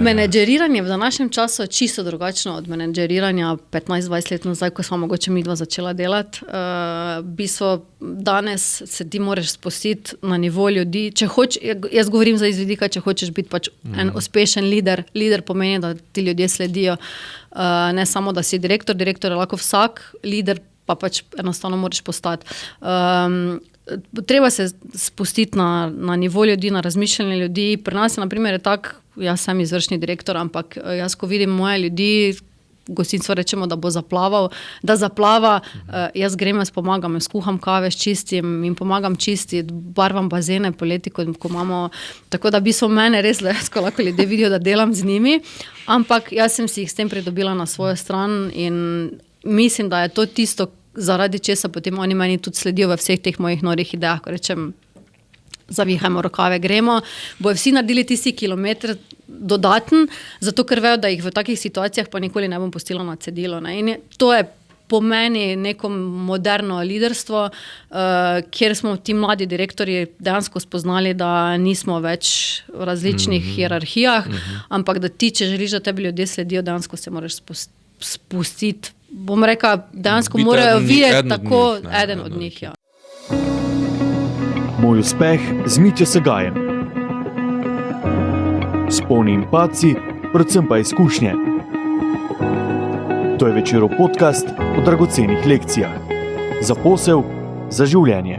Menedžeriranje v današnjem času je čisto drugačno od menedžeriranja 15-20 let nazaj, ko smo mogoče midva začela delati. V bistvu danes se ti moraš spustiti na nivo ljudi. Jaz govorim za izvidika, če hočeš biti pač en uspešen lider. Lider pomeni, da ti ljudje sledijo. Ne samo, da si direktor je lahko vsak, lider pa pač enostavno moraš postati. Treba se spustiti na nivo ljudi, na razmišljanje ljudi. Pri nas je na primer tak, jaz sem izvršni direktor, ampak jaz, ko vidim moje ljudi, gostinstvo rečemo, da bo zaplaval, da zaplava, jaz grem, jaz pomagam, jaz kuham kave, čistim in pomagam čistiti, barvam bazene poleti, ko imamo, tako da bi so mene res lahko ljudje vidijo, da delam z njimi, ampak jaz sem si jih s tem pridobila na svojo stran in mislim, da je to tisto, zaradi česa potem oni meni tudi sledijo v vseh teh mojih norih idejah, ko rečem, zavihajmo rokave, gremo, bojo vsi naredili tisti kilometr dodaten, zato ker vejo, da jih v takih situacijah pa nikoli ne bom pustila na cedilu. In to je pomeni neko moderno liderstvo, kjer smo ti mladi direktorji dejansko spoznali, da nismo več v različnih hierarhijah, ampak da ti, če želiš, da tebi ljudje sledijo, dejansko se moraš spustiti. Bom rekla, dejansko morajo videti tako eden od njih. Ja. Moj uspeh z Mitjo Segajem. Sponi in padci, predvsem pa izkušnje. To je Večerov podcast o dragocenih lekcijah. Za posel, za življenje.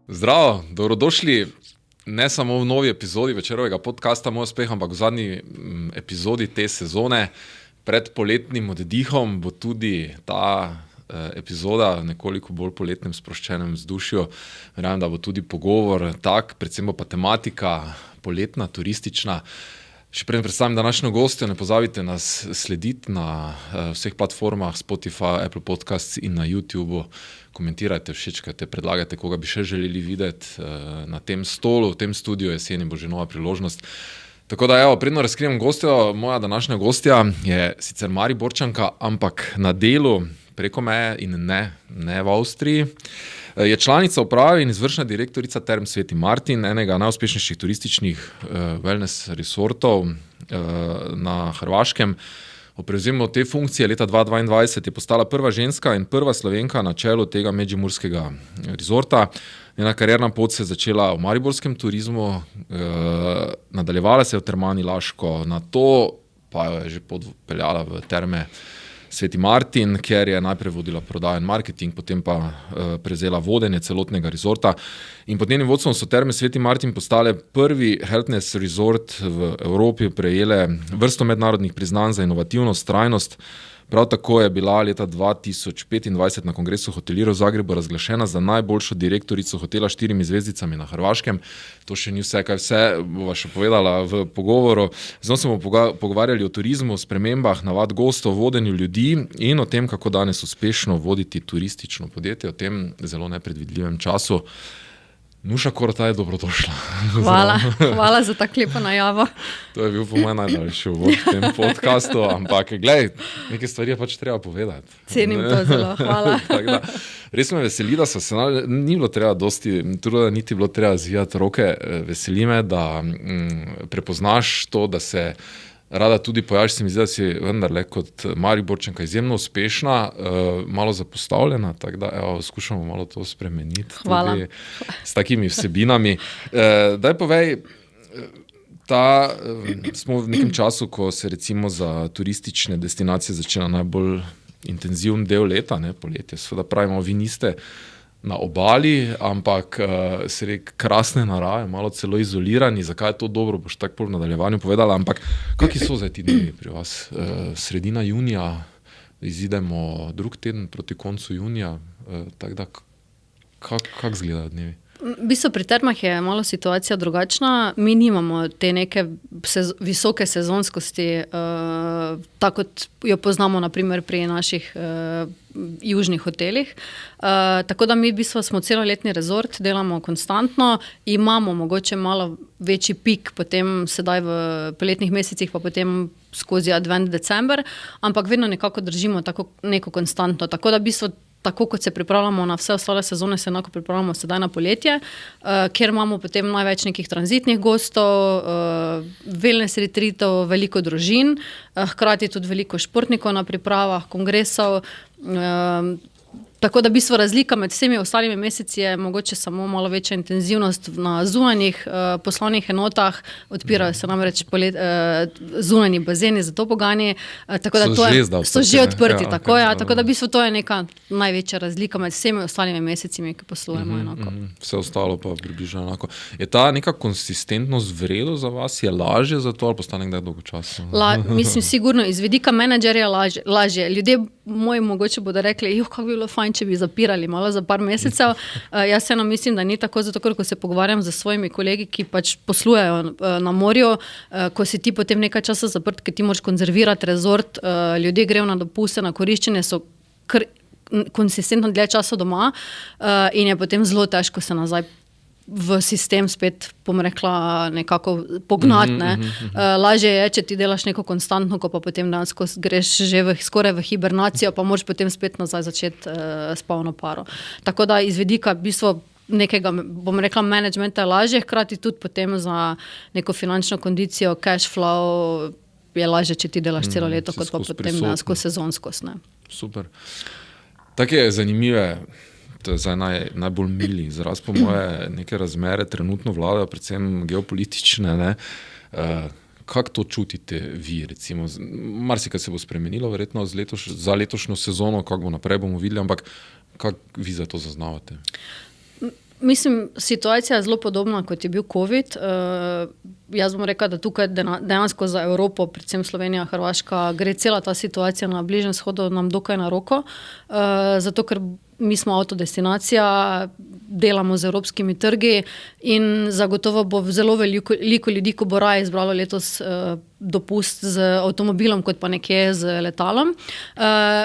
Zdravo, dobrodošli ne samo v novi epizodi Večerovega podcasta Moj uspeh, ampak v zadnji epizodi te sezone. Pred poletnim oddihom bo tudi ta epizoda v nekoliko bolj poletnem sproščenem vzdušju. Verjamem, da bo tudi pogovor tak, predvsem bo pa tematika poletna, turistična. Še preden predstavim današnjo gostjo, ne pozabite nas slediti na vseh platformah Spotify, Apple Podcasts in na YouTubeu. Komentirajte, všečkajte, predlagajte, koga bi še želeli videti na tem stolu, v tem studiu. Jeseni bo že nova priložnost. Tako da, predno razkrijem gostjo, moja današnja gostja je sicer Mariborčanka, ampak na delu preko meje in ne v Avstriji. Je članica uprave in izvršna direktorica Term Sveti Martin, enega najuspešnejših turističnih wellness resortov na Hrvaškem. O prevzemu te funkcije leta 2022 je postala prva ženska in prva Slovenka na čelu tega međimurskega rezorta. Njena karierna pot se je začela v mariborskem turizmu, nadaljevala se je v Termani Laško, nato pa jo je že podpeljala v Terme Sveti Martin, ker je najprej vodila prodajo in marketing, potem pa prevzela vodenje celotnega rezorta. In pod njenim vodstvom so Terme Sveti Martin postale prvi healthness resort v Evropi, prejele vrsto mednarodnih priznanj za inovativnost, trajnost. Prav tako je bila leta 2025 na kongresu hotelirov v Zagrebu razglašena za najboljšo direktorico hotela s 4 zvezdicami na Hrvaškem. To še ni vse, kaj vse bova še povedala v pogovoru. Z njo smo pogovarjali o turizmu, spremembah, navad gostov, vodenju ljudi in o tem, kako danes uspešno voditi turistično podjetje v tem zelo nepredvidljivem času. Nuša Korotaj, dobrodošla. Hvala za tako lepo najavo. To je bil po mojem najdaljši uvod v tem podcastu, ampak glej, neke stvari je pač treba povedati. Cenim to zelo, hvala. Res me veseli, da so se ni bilo treba dosti truda, niti bilo treba zvijati roke. Veseli me, da prepoznaš to, da se rada tudi pojaviš, se mi zdi, da si vendarle kot Mariborčanka izjemno uspešna, malo zapostavljena, tako da skušamo malo to spremeniti. Hvala. Tudi s takimi vsebinami. Daj povej, smo v nekem času, ko se recimo za turistične destinacije začela najbolj intenzivni del leta, poletje. Seveda pravimo, vi niste na obali, ampak krasne narave, malo celo izolirani. Zakaj je to dobro, boš tako v nadaljevanju povedala, ampak kakšni so zdaj ti dnevi pri vas? Sredina junija, izidemo drug teden proti koncu junija, tako da kako izgledajo dnevi? V bistvu pri termah je malo situacija drugačna. Mi nimamo te neke visoke sezonskosti, tako kot jo poznamo na primer pri naših južnih hotelih. Tako da mi v bistvu smo celoletni rezort, delamo konstantno, imamo mogoče malo večji pik potem sedaj v poletnih mesecih, pa potem skozi advent, december, ampak vedno nekako držimo tako neko konstantno. Tako da v bistvu tako kot se pripravljamo na vse ostale sezone, se enako pripravljamo sedaj na poletje, kjer imamo potem največ nekih tranzitnih gostov, wellness retreatov, veliko družin, hkrati tudi veliko športnikov na pripravah, kongresov. Tako da v bistvu razlika med vsemi ostalimi meseci je mogoče samo malo večja intenzivnost na zunanjih poslovnih enotah, odpirajo se namreč zunanji bazeni za topogani, tako da so že odprti, tako da v bistvu to je neka največja razlika med vsemi ostalimi mesecimi, ki poslujemo enako. Vse ostalo pa približno enako. Je ta neka konsistentnost v redu za vas, je lažje za to ali postane kdaj dolgočasno? Mislim, sigurno, iz vidika menedžerja lažje. Ljudje moji mogoče bodo rekli, kako bi bilo fajn, če bi zapirali malo za par mesecev. Jaz eno mislim, da ni tako, zato ker ko se pogovarjam z svojimi kolegi, ki pač poslujejo na morju, ko si ti potem nekaj časa zaprt, ker ti moraš konzervirati rezort, ljudje grejo na dopuste, na koriščenje, so kar konsistentno dlje časa doma in je potem zelo težko se nazaj v sistem spet, bom rekla, nekako pognati. Lažje je, če ti delaš neko konstantno, ko pa potem dejansko greš že skoraj v hibernacijo, pa moraš potem spet nazaj začeti s polno paro. Tako da iz vidika v bistvu nekega, bom rekla, menedžmenta je lažje, hkrati tudi potem za neko finančno kondicijo, cash flow je lažje, če ti delaš celo leto, kot pa potem dejansko sezonskost. Super. Tako je zanimive. To je zdaj najbolj mili izraz po moje, neke razmere trenutno vladajo, predvsem geopolitične. Ne? Kako to čutite vi, recimo? Marsikaj se bo spremenilo, verjetno za letošnjo sezono, kako bo naprej, bomo videli, ampak kako vi za to zaznavate? Mislim, situacija je zelo podobna, kot je bil COVID. Jaz bom rekla, da tukaj dejansko za Evropo, predvsem Slovenija, Hrvaška, gre cela ta situacija na Bližnjem vzhodu nam dokaj na roko, zato ker mi smo avtodestinacija, delamo z evropskimi trgi in zagotovo bo zelo veliko ljudi, ko bo raje izbralo letos dopust z avtomobilom, kot pa nekje z letalom.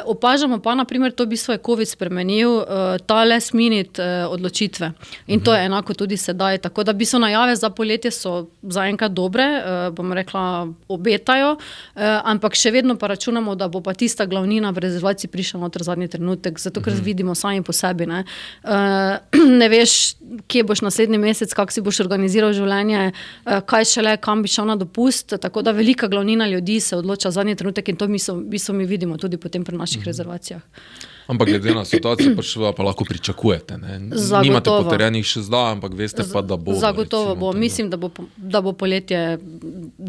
Opažamo pa, naprimer, to v bistvu je COVID spremenil, ta last minute odločitve. In to je enako tudi sedaj. Tako da v bistvu najave za poletje so zaenkrat dobre, bom rekla, obetajo, ampak še vedno pa računamo, da bo pa tista glavnina v rezervaciji prišla noter zadnji trenutek, zato ker vidimo sami po sebi. Ne veš, kje boš naslednji mesec, kako si boš organiziral življenje, kaj šele, kam bi šel na dopust, tako da velika glavnina ljudi se odloča zadnji trenutek in to v bistvu mi vidimo tudi potem pri naših rezervacijah. Ampak glede na situacijo pa lahko pričakujete. Ne? Nimate potrjenih še zdaj, ampak veste pa, da bo. Zagotovo bo. Mislim, da bo poletje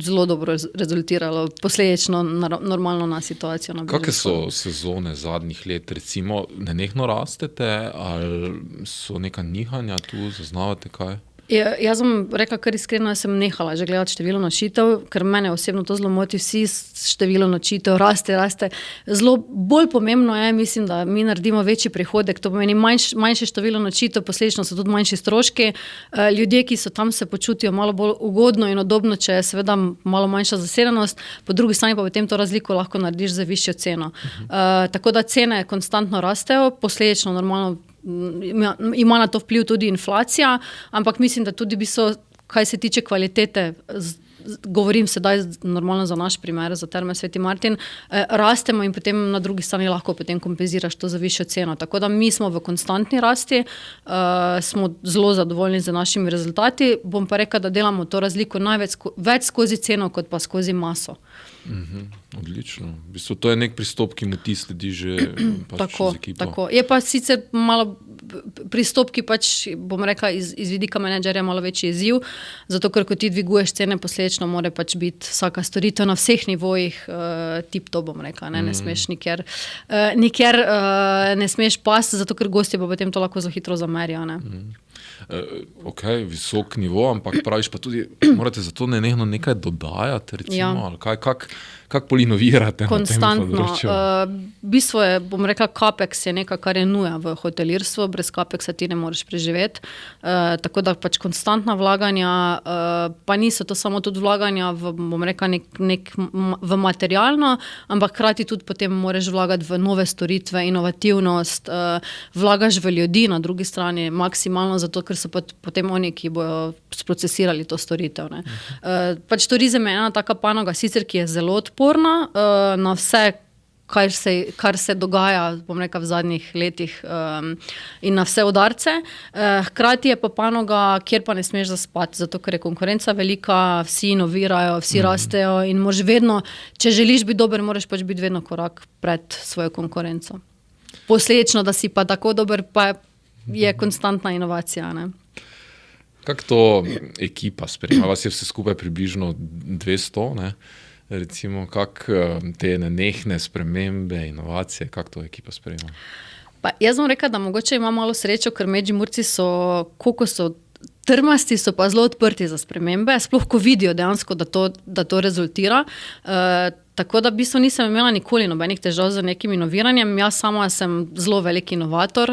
zelo dobro rezultiralo posledično normalno na situacijo. Kakšne so sezone zadnjih let? Recimo, nenehno rastete ali so neka nihanja tu, zaznavate kaj? Jaz bom rekla, kar iskreno, sem nehala že gledati število nočitev, ker mene osebno to zelo moti, vsi število nočitev raste. Zelo bolj pomembno je, mislim, da mi naredimo večji prihodek, to pomeni manjše število nočitev, posledično so tudi manjši stroški. Ljudje, ki so tam, se počutijo malo bolj ugodno in udobno, če je seveda malo manjša zasedenost, po drugi strani pa potem to razliko lahko narediš za višjo ceno. Tako da cene konstantno rastejo, posledično normalno ima na to vpliv tudi inflacija, ampak mislim, da tudi kaj se tiče kvalitete, govorim sedaj normalno za naš primer, za Terme Sveti Martin, rastemo in potem na drugi strani lahko potem kompenziraš to za višjo ceno. Tako da mi smo v konstantni rasti, smo zelo zadovoljni z našimi rezultati, bom pa rekla, da delamo to razliko več skozi ceno, kot pa skozi maso. Odlično. V bistvu to je nek pristop, ki mu ti sledi že pač z ekipo. Tako. Je pa sicer malo pristop, ki pač, bom rekla, iz vidika menedžerja malo večji izziv, zato ker ko ti dviguješ cene, posledično mora pač biti vsaka storitev na vseh nivojih tip-to, bom rekla. Ne smeš nikjer ne smeš pasti, zato ker gostje pa potem to lahko zelo hitro zamerijo. Ok, visok nivo, ampak praviš pa tudi, morate za to nenehno nekaj dodajati, recimo, ali kako polinovirate konstantno. Na tem področju? V bistvu je, bom rekla, CAPEX je nekaj, kar je nuja v hotelirstvu, brez CAPEX-a ti ne moreš preživeti, tako da pač konstantna vlaganja, pa niso to samo tudi vlaganja v, bom rekla, v materialno, ampak hkrati tudi potem moraš vlagati v nove storitve, inovativnost, vlagaš v ljudi na drugi strani maksimalno, zato ker so potem oni, ki bojo sprocesirali to storitev. Pač turizem je ena taka panoga, sicer ki je zelo odporna na vse kar se dogaja, bom rekel, v zadnjih letih in na vse udarce. Hkrati je pa panoga, kjer pa ne smeš zaspati, zato ker je konkurenca velika, vsi inovirajo, vsi rastejo in moraš vedno, če želiš biti dober, moraš pač biti vedno korak pred svojo konkurenco. Posledično, da si pa tako dober, pa je konstantna inovacija, ne? Kako to ekipa sprejema? Vas je vse skupaj približno 200, ne? Recimo, kako te nenehne spremembe, inovacije, kako to ekipa sprejema? Pa jaz bom rekla, da mogoče ima malo srečo, ker Međimurci so, koliko so trmasti, so pa zelo odprti za spremembe, sploh ko vidijo dejansko, da to rezultira. Tako da v bistvu nisem imela nikoli nobenih težav z nekim inoviranjem. Jaz sama sem zelo velik inovator,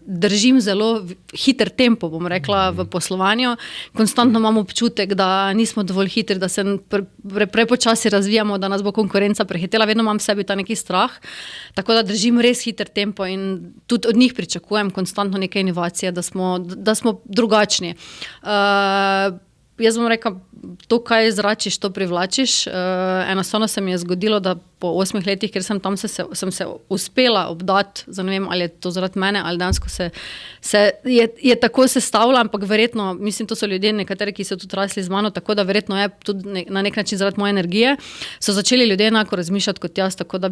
držim zelo hiter tempo, bom rekla, v poslovanju. Konstantno imam občutek, da nismo dovolj hitri, da se prepočasi razvijamo, da nas bo konkurenca prehitela. Vedno imam v sebi ta neki strah. Tako da držim res hiter tempo in tudi od njih pričakujem konstantno neke inovacije, da smo drugačni. Jaz bom rekla, to, kaj zračiš, to privlačiš. Enostavno se mi je zgodilo, da po 8 letih, ker sem tam, sem se uspela obdati, ne vem, ali je to zaradi mene, ali dejansko je tako sestavila, ampak verjetno, mislim, to so ljudje, nekateri, ki so tudi rasli z mano, tako da verjetno je tudi na nek način zaradi moje energije, so začeli ljudje enako razmišljati kot jaz, tako da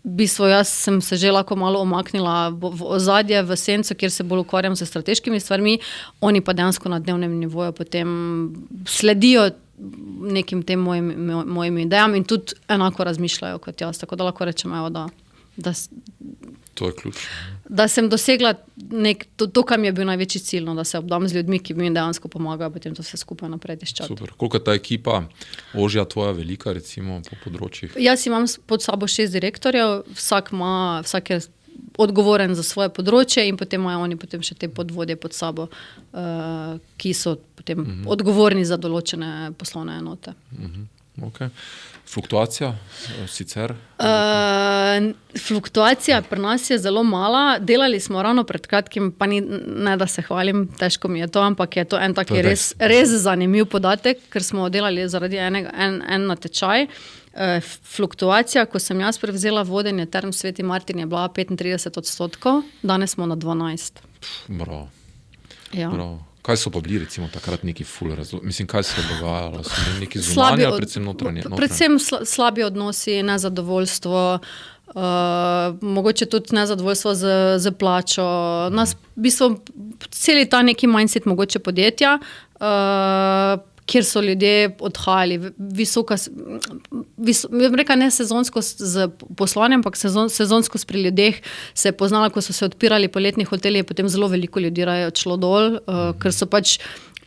bistvu jaz sem se že lahko malo omaknila v ozadje, v senco, kjer se bolj ukvarjam s strateškimi stvarmi, oni pa dejansko na dnevnem nivoju potem sledijo nekim tem mojim idejam in tudi enako razmišljajo kot jaz, tako da lahko rečemo, da to je ključno. Da sem dosegla to, kar mi je bil največji cilj, da se obdam z ljudmi, ki mi dejansko pomagajo, potem to vse skupaj naprej tiščati. Super. Koliko je ta ekipa ožja tvoja velika, recimo, po področjih? Jaz imam pod sabo 6 direktorjev, vsak je odgovoren za svoje področje in potem imajo oni potem še te podvodje pod sabo, ki so potem odgovorni za določene poslovne enote. Okay. Fluktuacija sicer? Fluktuacija pri nas je zelo mala. Delali smo ravno pred kratkim, pa ne da se hvalim, težko mi je to, ampak je to en tak res zanimiv podatek, ker smo delali zaradi en natečaj. Fluktuacija, ko sem jaz prevzela vodenje Term Sveti Martin, je bila 35%, danes smo na 12%. Bravo. Ja. Bravo. Kaj so pa bili recimo takrat neki ful razlog? Mislim, kaj se je dogajalo? So neki zunanje ali predvsem notranje? Predvsem slabi odnosi, nezadovoljstvo, mogoče tudi nezadovoljstvo z plačo. Nas, v bistvu, celi ta neki mindset mogoče podjetja, kjer so ljudje odhajali, reka ne sezonsko z poslanjem, ampak sezonsko pri ljudeh se je poznala, ko so se odpirali poletni hoteli, je potem zelo veliko ljudi raje odšlo dol, ker so pač,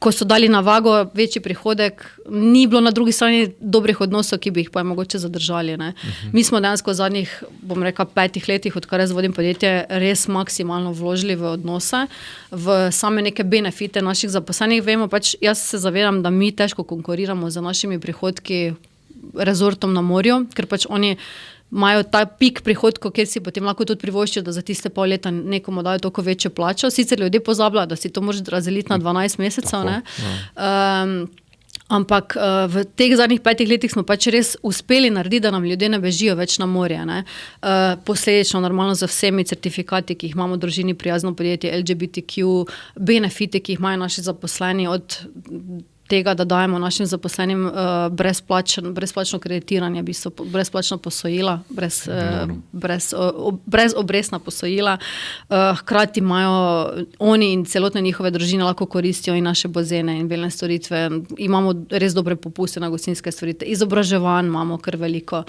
ko so dali na vago večji prihodek, ni bilo na drugi strani dobrih odnosov, ki bi jih pa mogoče zadržali. Ne. Mi smo dejansko v zadnjih, bom rekla, 5 letih, odkar jaz vodim podjetje, res maksimalno vložili v odnose, v same neke benefite naših zaposlenih. Vemo, pač jaz se zavedam, da mi težko konkuriramo z našimi prihodki rezortom na morju, ker pač oni imajo ta pik prihodkov, kjer si potem lahko tudi privoščijo, da za tiste pol leta nekomu dajo toliko večjo plačo. Sicer ljudje pozabljajo, da si to moraš razdeliti na 12 mesecev, ne? Ampak v teh zadnjih 5 letih smo pač res uspeli narediti, da nam ljudje ne bežijo več na morje. Ne? Posledično, normalno za vsemi certifikati, ki jih imamo v družini prijazno podjetje, LGBTQ, benefite, ki jih imajo naši zaposleni, od tega, da dajemo našim zaposlenim brezplačno kreditiranje, brezplačno posojila, brez obrestna posojila. Hkrati imajo oni in celotne njihove družine lahko koristijo in naše bazene in velne storitve. Imamo res dobre popuste na gostinske storitve. Izobraževanj imamo kar veliko.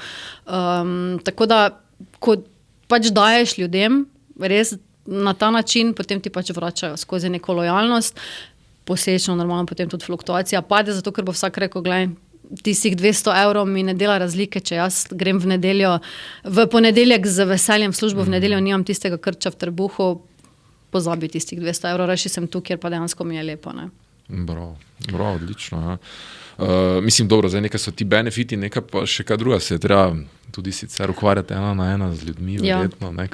Tako da, ko pač daješ ljudem, res na ta način, potem ti pač vračajo skozi neko lojalnost. Posledično normalno potem tudi fluktuacija pade, zato ker bo vsak rekel, gledaj, tistih 200 evrov mi ne dela razlike, če jaz grem v ponedeljek z veseljem v službo, v nedeljo nimam tistega krča v trbuhu, pozabi tistih 200 evrov, reši sem tu, kjer pa dejansko mi je lepo. Ne? Bravo, odlično. Ja. Mislim, dobro, zdaj nekaj so ti benefiti, nekaj pa še kaj druga, se je treba tudi sicer ukvarjati ena na ena z ljudmi, verjetno, ne,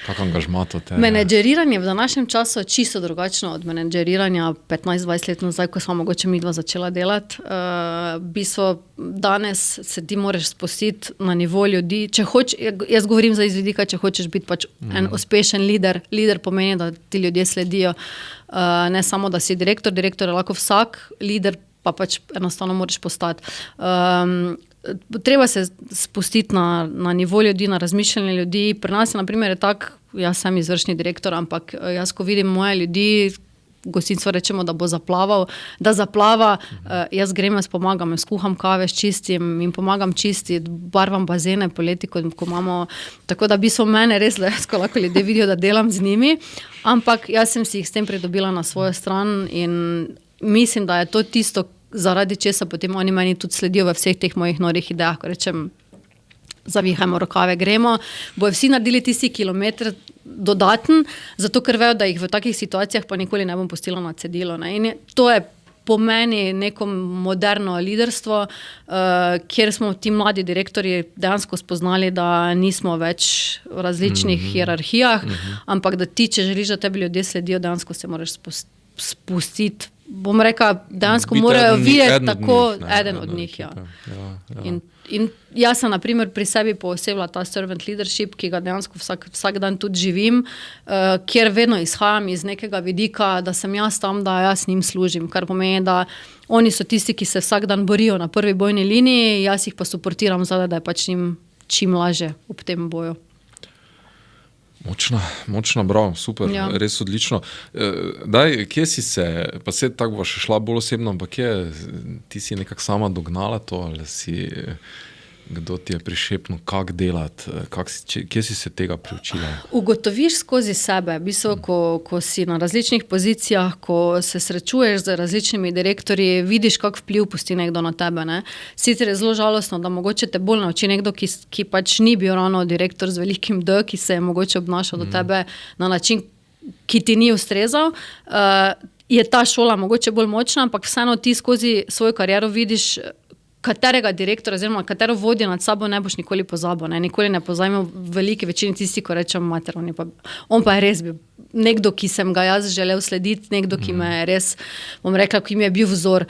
Kak angažma to te? Menedžeriranje v današnjem času je čisto drugačno od menedžeriranja 15-20 let nazaj, ko smo mogoče midva začela delati. V bistvu danes se ti moraš spustiti na nivo ljudi. Jaz govorim za izvedika, če hočeš biti pač en uspešen lider. Lider pomeni, da ti ljudje sledijo. Ne samo, da si direktor je lahko vsak, lider pa pač enostavno moraš postati. Treba se spustiti na nivo ljudi, na razmišljanje ljudi. Pri nas je na primer tak, jaz sem izvršni direktor, ampak jaz, ko vidim moje ljudi, gostinstvo rečemo, da bo zaplaval, da zaplava, jaz grem, jaz pomagam, jaz kuham kave, čistim in pomagam čistiti, barvam bazene poleti, ko imamo, tako da bi so mene res, ko lahko ljudje vidijo, da delam z njimi, ampak jaz sem si jih s tem pridobila na svojo stran in mislim, da je to tisto, zaradi česa potem oni meni tudi sledijo v vseh teh mojih norih idejah, ko rečem, zavihajmo rokave, gremo, bojo vsi naredili tisti kilometr dodaten, zato ker vejo, da jih v takih situacijah pa nikoli ne bom pustila na cedilo. Ne? In to je pomeni neko moderno liderstvo, kjer smo ti mladi direktorji dejansko spoznali, da nismo več v različnih hierarhijah, ampak da ti, če želiš, da tebi ljudje sledijo, dejansko se moraš spustiti. Bom rekla, dejansko morajo videti tako eden od njih. Ja. In jaz sem na primer pri sebi poosebila ta servant leadership, ki ga dejansko vsak dan tudi živim, kjer vedno izhajam iz nekega vidika, da sem jaz tam, da jaz njim služim, kar pomeni, da oni so tisti, ki se vsak dan borijo na prvi bojni liniji, jaz jih pa suportiram zadaj, da je pač njim čim lažje ob tem boju. Močna, bravo, super, ja. Res odlično. Daj, kje si se, pa se tako bo še šla bolj osebno, ampak ti si nekako sama dognala to, ali si, kdo ti je prišepnil, kak delati, kje si se tega priučila? Ugotoviš skozi sebe, v bistvu, ko si na različnih pozicijah, ko se srečuješ z različnimi direktorji, vidiš, kak vpliv pusti nekdo na tebe. Ne? Sicer je zelo žalostno, da mogoče te bolj nauči nekdo, ki pač ni bil ravno direktor z velikim D, ki se je mogoče obnašal do tebe na način, ki ti ni ustrezal. Je ta šola mogoče bolj močna, ampak vseeno ti skozi svojo kariero vidiš, katerega direktora oziroma katero vodjo nad sabo ne boš nikoli pozabil. Ne? Nikoli ne pozajmo v veliki večini tisti, ko rečem mater, on pa je res bil nekdo, ki sem ga jaz želel slediti, nekdo, ki me je res, bom rekla, ki mi je bil vzor.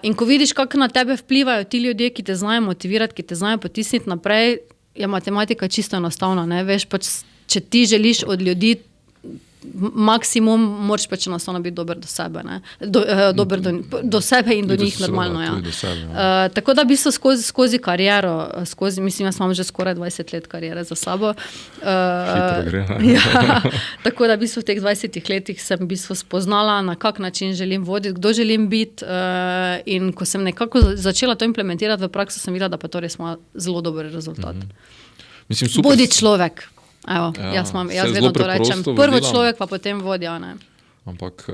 In ko vidiš, kako na tebe vplivajo ti ljudje, ki te znajo motivirati, ki te znajo potisniti naprej, je matematika čisto enostavna. Ne? Veš, pač, če ti želiš od ljudi maksimum, moraš pač enostavno biti dober do sebe. Dober do sebe in do njih normalno. Ja. Tako da bi so skozi kariero, mislim, jaz imam že skoraj 20 let karijere za sabo. Tako da v bistvu v teh 20 letih sem v bistvu spoznala, na kak način želim voditi, kdo želim biti, in ko sem nekako začela to implementirati v prakso, sem videla, da pa to res ima zelo dober rezultat. Mislim, super. Bodi človek. Evo, jaz vedno to rečem. Prvo človek, pa potem vodja. Ne? Ampak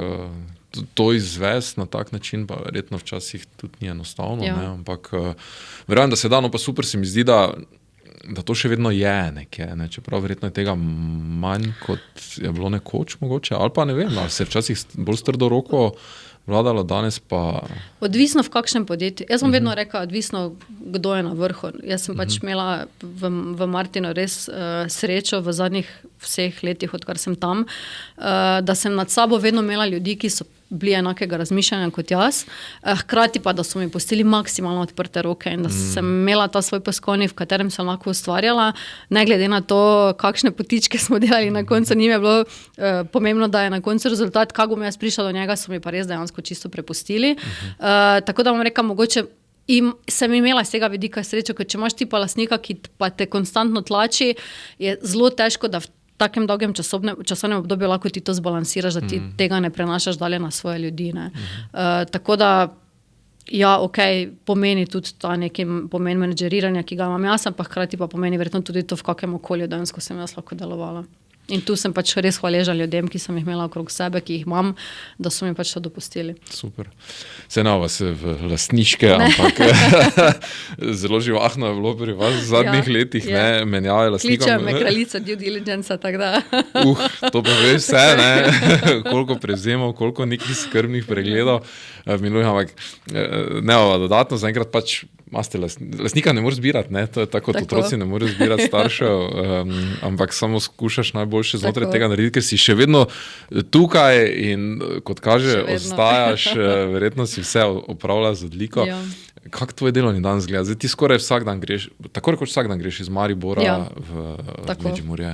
to izvesti na tak način pa verjetno včasih tudi ni enostavno. Ja. Ne? Ampak verjamem, da se da, no pa super se mi zdi, da to še vedno je nekje. Ne? Čeprav verjetno je tega manj, kot je bilo nekoč mogoče. Ali pa ne vem, ali se včasih bolj s trdo roko vladalo, danes pa... Odvisno v kakšnem podjetju. Jaz sem vedno rekla, odvisno, kdo je na vrhu. Jaz sem pač imela v Martinu res srečo v zadnjih vseh letih, odkar sem tam, da sem nad sabo vedno imela ljudi, ki so bili enakega razmišljanja kot jaz, hkrati pa, da so mi pustili maksimalno odprte roke in da sem imela ta svoj peskovnik, v katerem sem lahko ustvarjala, ne glede na to, kakšne potičke smo delali na koncu, njim je bilo pomembno, da je na koncu rezultat, kako bom jaz prišla do njega, so mi pa res dejansko čisto prepustili. Tako da bom rekla, mogoče sem imela z tega vidika srečo, ker če imaš ti pa lastnika, ki pa te konstantno tlači, je zelo težko, da v takem dolgem časovnem obdobju lahko ti to zbalansiraš, da ti tega ne prenašaš dalje na svoje ljudi. Tako da, ja, pomeni tudi ta neki pomen menedžeriranja, ki ga imam jaz, pa hkrati pa pomeni verjetno tudi to, v kakem okolju dejansko sem jaz lahko delovala. In tu sem pač res hvaležna ljudem, ki sem jih imela okrog sebe, ki jih imam, da so mi pač to dopustili. Super. Se nava se v lastniške, ampak zelo živahno je bilo pri vas v zadnjih letih, ne, menjave lastnikom. Kličejo me kraljica due diligence, tako da. To pa veš vse, ne, koliko prevzemov, koliko nekih skrbnih pregledov, minujem, ampak ne, dodatno zaenkrat pač lastnika ne moreš zbirati, ne? To je tako, kot otroci ne morejo zbirati staršev, ampak samo skušaš najboljše znotraj tega narediti, ker si še vedno tukaj in kot kaže, ostajaš, verjetno si vse opravlja z odliko. Ja. Kako tvoj delovni dan zgleda? Zdaj ti skoraj vsak dan greš, tako rekoč vsak dan greš iz Maribora v Međimurje.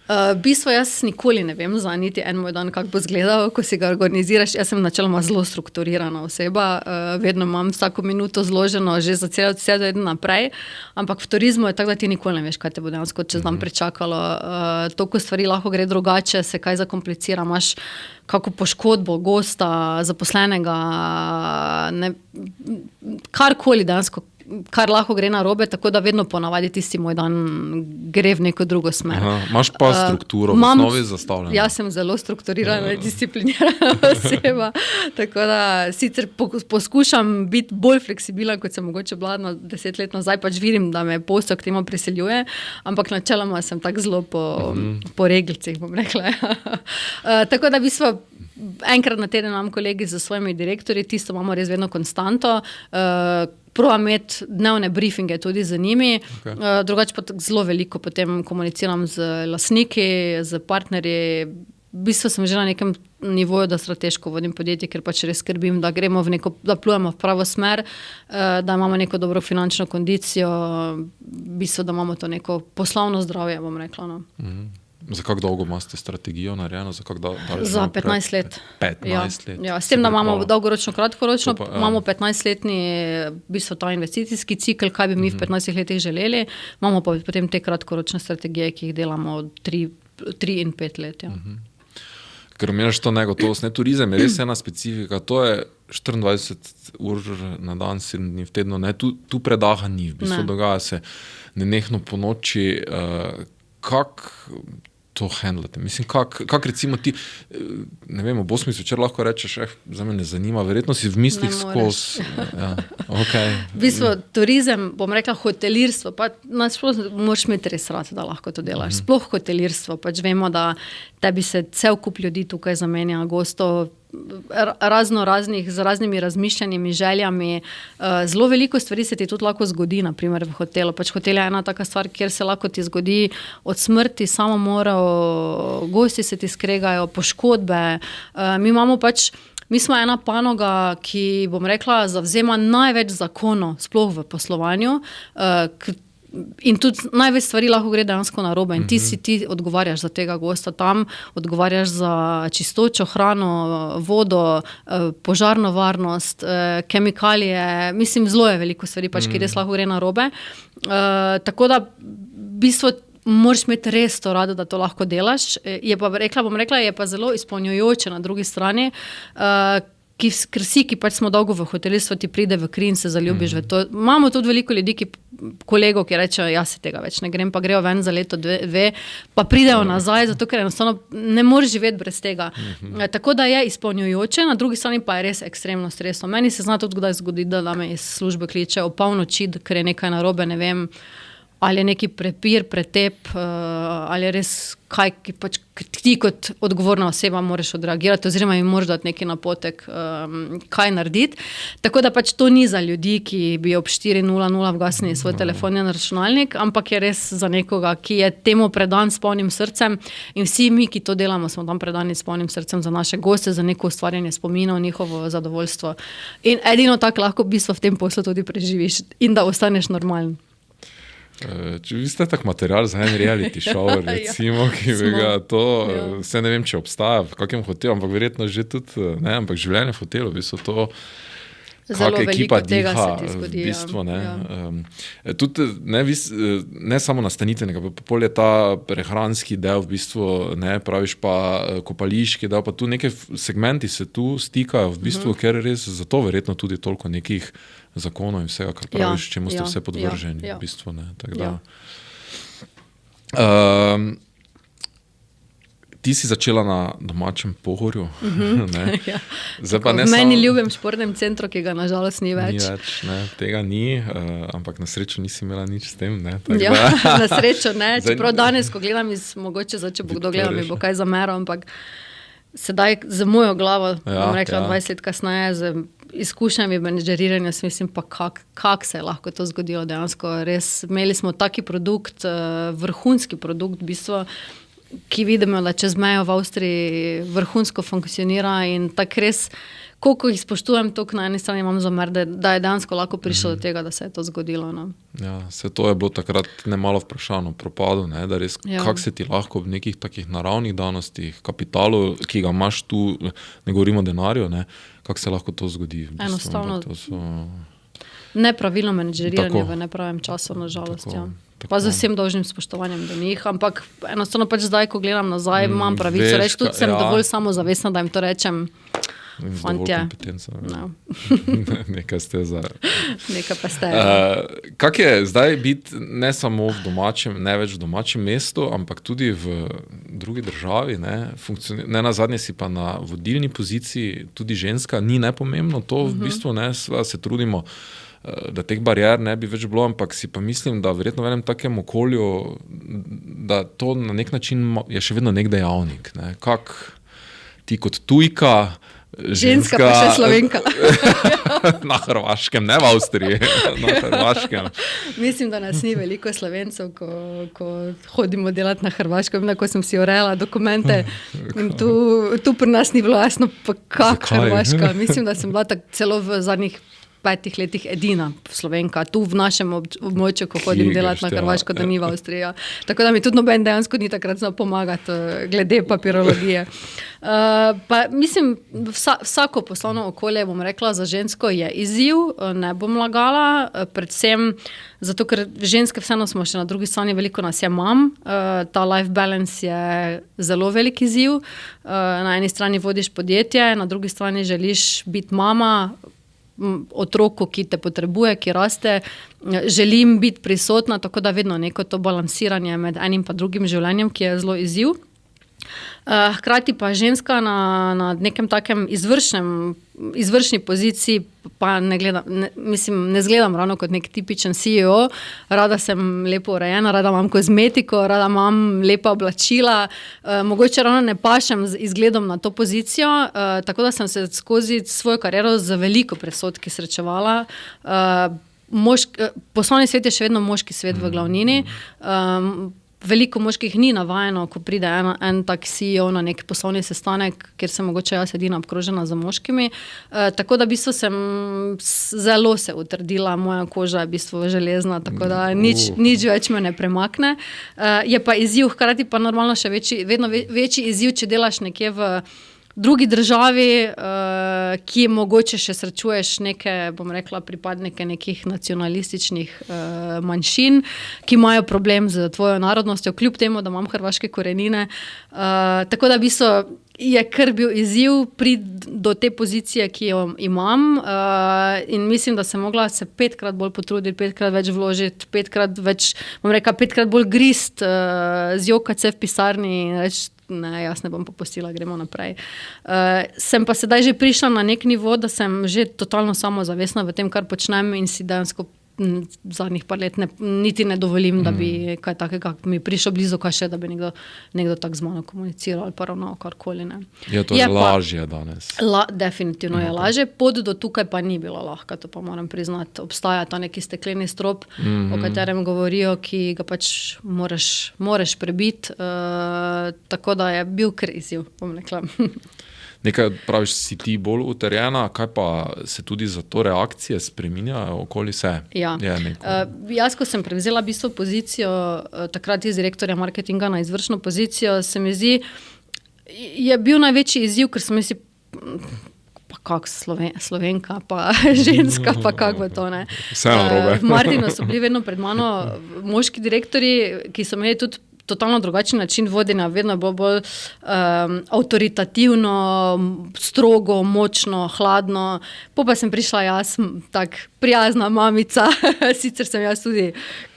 V bistvu jaz nikoli ne vem za niti en moj dan, kako bo izgledal, ko si ga organiziraš. Jaz sem načeloma zelo strukturirana oseba, vedno imam vsako minuto zloženo že za cel teden naprej, ampak v turizmu je tako, da ti nikoli ne veš, kaj te bo dejansko čez dan pričakalo. Toliko stvari lahko gre drugače, se kaj zakomplicira, imaš kako poškodbo gosta, zaposlenega, karkoli dejansko, kar lahko gre narobe, tako da vedno ponavadi tisti moj dan gre v neko drugo smer. Imaš pa strukturo v osnovi zastavljeno. Jaz sem zelo strukturirana in disciplinirana oseba, tako da sicer poskušam biti bolj fleksibilen, kot sem mogoče bila 10 let nazaj, pač vidim, da me posel k temu priseljuje, ampak načeloma sem tako zelo po reglcih, bom rekla. Tako da v bistvu enkrat na teden imam kolegi z svojimi direktorji, tisto imamo res vedno konstanto, probam imeti dnevne briefinge tudi z njimi, drugače pa zelo veliko potem komuniciram z lastniki, z partnerji. V bistvu sem že na nekem nivoju, da strateško vodim podjetje, ker pač res skrbim, da gremo da plujemo v pravo smer, da imamo neko dobro finančno kondicijo, v bistvu, da imamo to neko poslovno zdravje, bom rekla. No. Za kako dolgo imate strategijo narejeno? Za 15 let. 15 let. Ja, s tem, da imamo dolgoročno, kratkoročno, imamo 15-letni v bistvu ta investicijski cikl, kaj bi mi v 15 letih želeli, imamo pa potem te kratkoročne strategije, ki jih delamo od 3 in 5 let. Ja. Ker omenjaš to negotovost, turizem je res ena specifika, to je 24 ur na dan, 7 dni v tednu, tu predaha ni, v bistvu dogaja se nenehno po noči, kako to handlate? Mislim, kako recimo ti, ne vem, ob 8 zvečer lahko rečeš, za me ne zanima, verjetno si v mislih skozi. Ja, okay. V bistvu turizem, bom rekla hotelirstvo, pa moraš imeti res rad, da lahko to delaš. Sploh hotelirstvo, pač vemo, da tebi se cel kup ljudi tukaj zamenja, gostov, raznih, z raznimi razmišljanjimi, željami. Zelo veliko stvari se ti tudi lahko zgodi, naprimer v hotelu. Pač hotel je ena taka stvar, kjer se lahko ti zgodi od smrti, samomorov, gosti se ti skregajo, poškodbe. Mi smo ena panoga, ki, bom rekla, zavzema največ zakonov, sploh v poslovanju, in tudi največ stvari lahko gre dejansko narobe in ti odgovarjaš za tega gosta tam, odgovarjaš za čistočo, hrano, vodo, požarno varnost, kemikalije, mislim, zelo je veliko stvari, pač, ki res lahko gre narobe. Tako da, v bistvu, moraš imeti res to rado, da to lahko delaš. Bom rekla, je pa zelo izpolnjujoče na drugi strani, ker vsi, ki pač smo dolgo v hotelirstvu, ti pride v kri in se zaljubiš v to. Imamo tudi veliko ljudi, kolegov, ki rečejo, jaz se tega več ne grem, pa grejo ven za leto, dve, pa pridejo nazaj, zato ker enostavno ne moreš živeti brez tega. Tako da je izpolnjujoče, na drugi strani pa je res ekstremno stresno. Meni se zna tudi kdaj zgodi, da me iz službe kličejo ob polnoči, ker je nekaj narobe, ne vem, ali je neki prepir, pretep, ali je res kaj, ki pač ti kot odgovorna oseba moraš odreagirati, oziroma jim moraš dati neki napotek, kaj narediti. Tako da pač to ni za ljudi, ki bi ob 4:00 vgasnili svoj telefon in računalnik, ampak je res za nekoga, ki je temu predan s polnim srcem, in vsi mi, ki to delamo, smo tam predani s polnim srcem za naše goste, za neko ustvarjanje spominov, njihovo zadovoljstvo. In edino tako lahko v bistvu v tem poslu tudi preživiš in da ostaneš normalen. Če vi ste tak material za en reality show, recimo, ki bi ga to, vse ne vem, če obstaja v kakem hotelu, ampak verjetno že tudi, ne, ampak življenje v hotelu, v bistvu to, zelo veliko tega diha, se ti zgodi. V bistvu, ne. Tudi, ne samo nastanitvenega, pa pol je ta prehranski del, v bistvu, ne, praviš pa kopališki del, pa tu neke segmenti se tu stikajo, v bistvu, ker res zato verjetno tudi toliko nekih zakonov in vsega, kar praviš, čemu ste vse podvrženi, v bistvu, ne, tako da. Ti si začela na domačem Pohorju, ne. Zdaj pa ne v meni ljubem športnem centru, ki ga nažalost ni več. Ni več, ne, tega ni, ampak na srečo nisi imela nič s tem, ne. Ja, na srečo ne, čeprav danes, ko gledam mogoče če bo kdo gledal, mi bo kaj zameral, ampak sedaj z mojo glavo, Ja, bom rekla, ja. 20 let kasneje, z izkušnjami menedžeriranja, mislim pa, kak se je lahko to zgodilo dejansko. Res, imeli smo taki produkt, vrhunski produkt, v bistvu, ki vidimo, da čez mejo v Avstriji vrhunsko funkcionira in tak res, koliko jih spoštujem, toliko na eni strani imam zamer, da je dejansko lahko prišlo do tega, da se je to zgodilo. No. Ja, se to je bilo takrat nemalo vprašano, propadu, ne, da res, Ja. kako se ti lahko v nekih takih naravnih danostih, kapitalu, ki ga imaš tu, ne govorimo o denarju, ne, kako se lahko to zgodi. V bistvu, Enostavno. ampak to so, Nepravilno menedžeriranje Tako. v nepravem času, nažalost. Tako, Ja. tako. Pa z vsem dolžnim spoštovanjem do njih, ampak enostavno pač zdaj, ko gledam nazaj, imam pravico veš, reči, tudi sem ja. dovolj samozavestna, da jim to rečem. z dovolj Fantje. kompetenco. No, Nekaj ste za... nekaj pa ste. Kak je zdaj biti ne samo v domačem, ne več v domačem mestu, ampak tudi v drugi državi, ne na zadnje si pa na vodilni poziciji, tudi ženska, ni nepomembno, to v bistvu ne, se trudimo, da teh barijer ne bi več bilo, ampak si pa mislim, da verjetno v enem takem okolju, da to na nek način je še vedno nek dejavnik. Ne. Kak ti kot tujka, Ženska pa še Slovenka. Na Hrvaškem, ne v Avstriji, na Hrvaškem. Mislim, da nas ni veliko Slovencev, ko hodimo delati na Hrvaško. Vem, ko sem si urejala dokumente in tu pri nas ni bilo jasno, pa kak Zakaj? Hrvaška. Mislim, da sem bila celo v zadnjih 5 letih edina Slovenka, tu v našem območju, ko hodim delati na Hrvaško, da ni v Avstriji. Ja. Tako da mi tudi noben dejansko ni takrat znal pomagati glede papirologije. Pa mislim, vsako poslovno okolje, bom rekla, za žensko je izziv, ne bom lagala, predvsem zato, ker ženske vseeno smo še na drugi strani, veliko nas je mam, ta life balance je zelo velik izziv, na eni strani vodiš podjetje, na drugi strani želiš biti mama, otroku, ki te potrebuje, ki raste, želim biti prisotna, tako da vedno neko to balansiranje med enim pa drugim življenjem, ki je zelo izziv. Hkrati pa ženska na nekem takem izvršni poziciji pa ne zgledam ravno kot nek tipičen CEO, rada sem lepo urejena, rada imam kozmetiko, rada imam lepa oblačila, mogoče ravno ne pašem z izgledom na to pozicijo, tako da sem se skozi svojo kariero z veliko predsodki srečevala. Poslovni svet je še vedno moški svet v glavnini, veliko moških ni navajeno, ko pride en tak CEO na nek poslovni sestanek, kjer sem mogoče jaz edina obkrožena za moškimi. Tako da v bistvu sem zelo se utrdila, moja koža je v bistvu železna, tako da nič več me ne premakne. Je pa izziv, hkrati pa normalno še vedno večji izziv, če delaš nekje v drugi državi, ki mogoče še srečuješ neke, bom rekla, pripadnike nekih nacionalističnih manjšin, ki imajo problem z tvojo narodnostjo, kljub temu, da imam hrvaške korenine. Tako da v bistvu je kar bil izziv priti do te pozicije, ki jo imam, in mislim, da sem mogla se 5-krat bolj potruditi, 5-krat več vložiti, 5-krat več, bom rekla, 5-krat bolj grist, zjokati se v pisarni in reči, ne, jaz ne bom popustila, gremo naprej. Sem pa sedaj že prišla na nek nivo, da sem že totalno samozavestna v tem, kar počnem in si dejansko zadnjih par let niti ne dovolim, da bi kaj takega mi prišlo blizu, kaj še, da bi nekdo tak z mano komuniciral ali pa ravnal karkoli. Ne. Je to lažje danes? Definitivno je lažje. Pot do tukaj pa ni bila lahka, to pa moram priznati. Obstaja ta neki stekleni strop, o katerem govorijo, ki ga pač moraš prebiti. Tako da je bil kar izziv, bom rekla. Nekaj praviš, si ti bolj utrjena, kaj pa se tudi za to reakcije spreminjajo okoli se? Ja. Jaz, ko sem prevzela v bistvu pozicijo, takrat iz direktorja marketinga na izvršno pozicijo, se mi zdi, je bil največji izziv, ker sem si pa kak Slovenka, pa ženska, pa kak bo to, ne. Vse narobe. V Martinu so bili vedno pred mano moški direktorji, ki so imeli tudi totalno drugačen način vodenja, vedno bolj avtoritativno, strogo, močno, hladno. Pa sem prišla jaz, tak prijazna mamica, sicer sem jaz tudi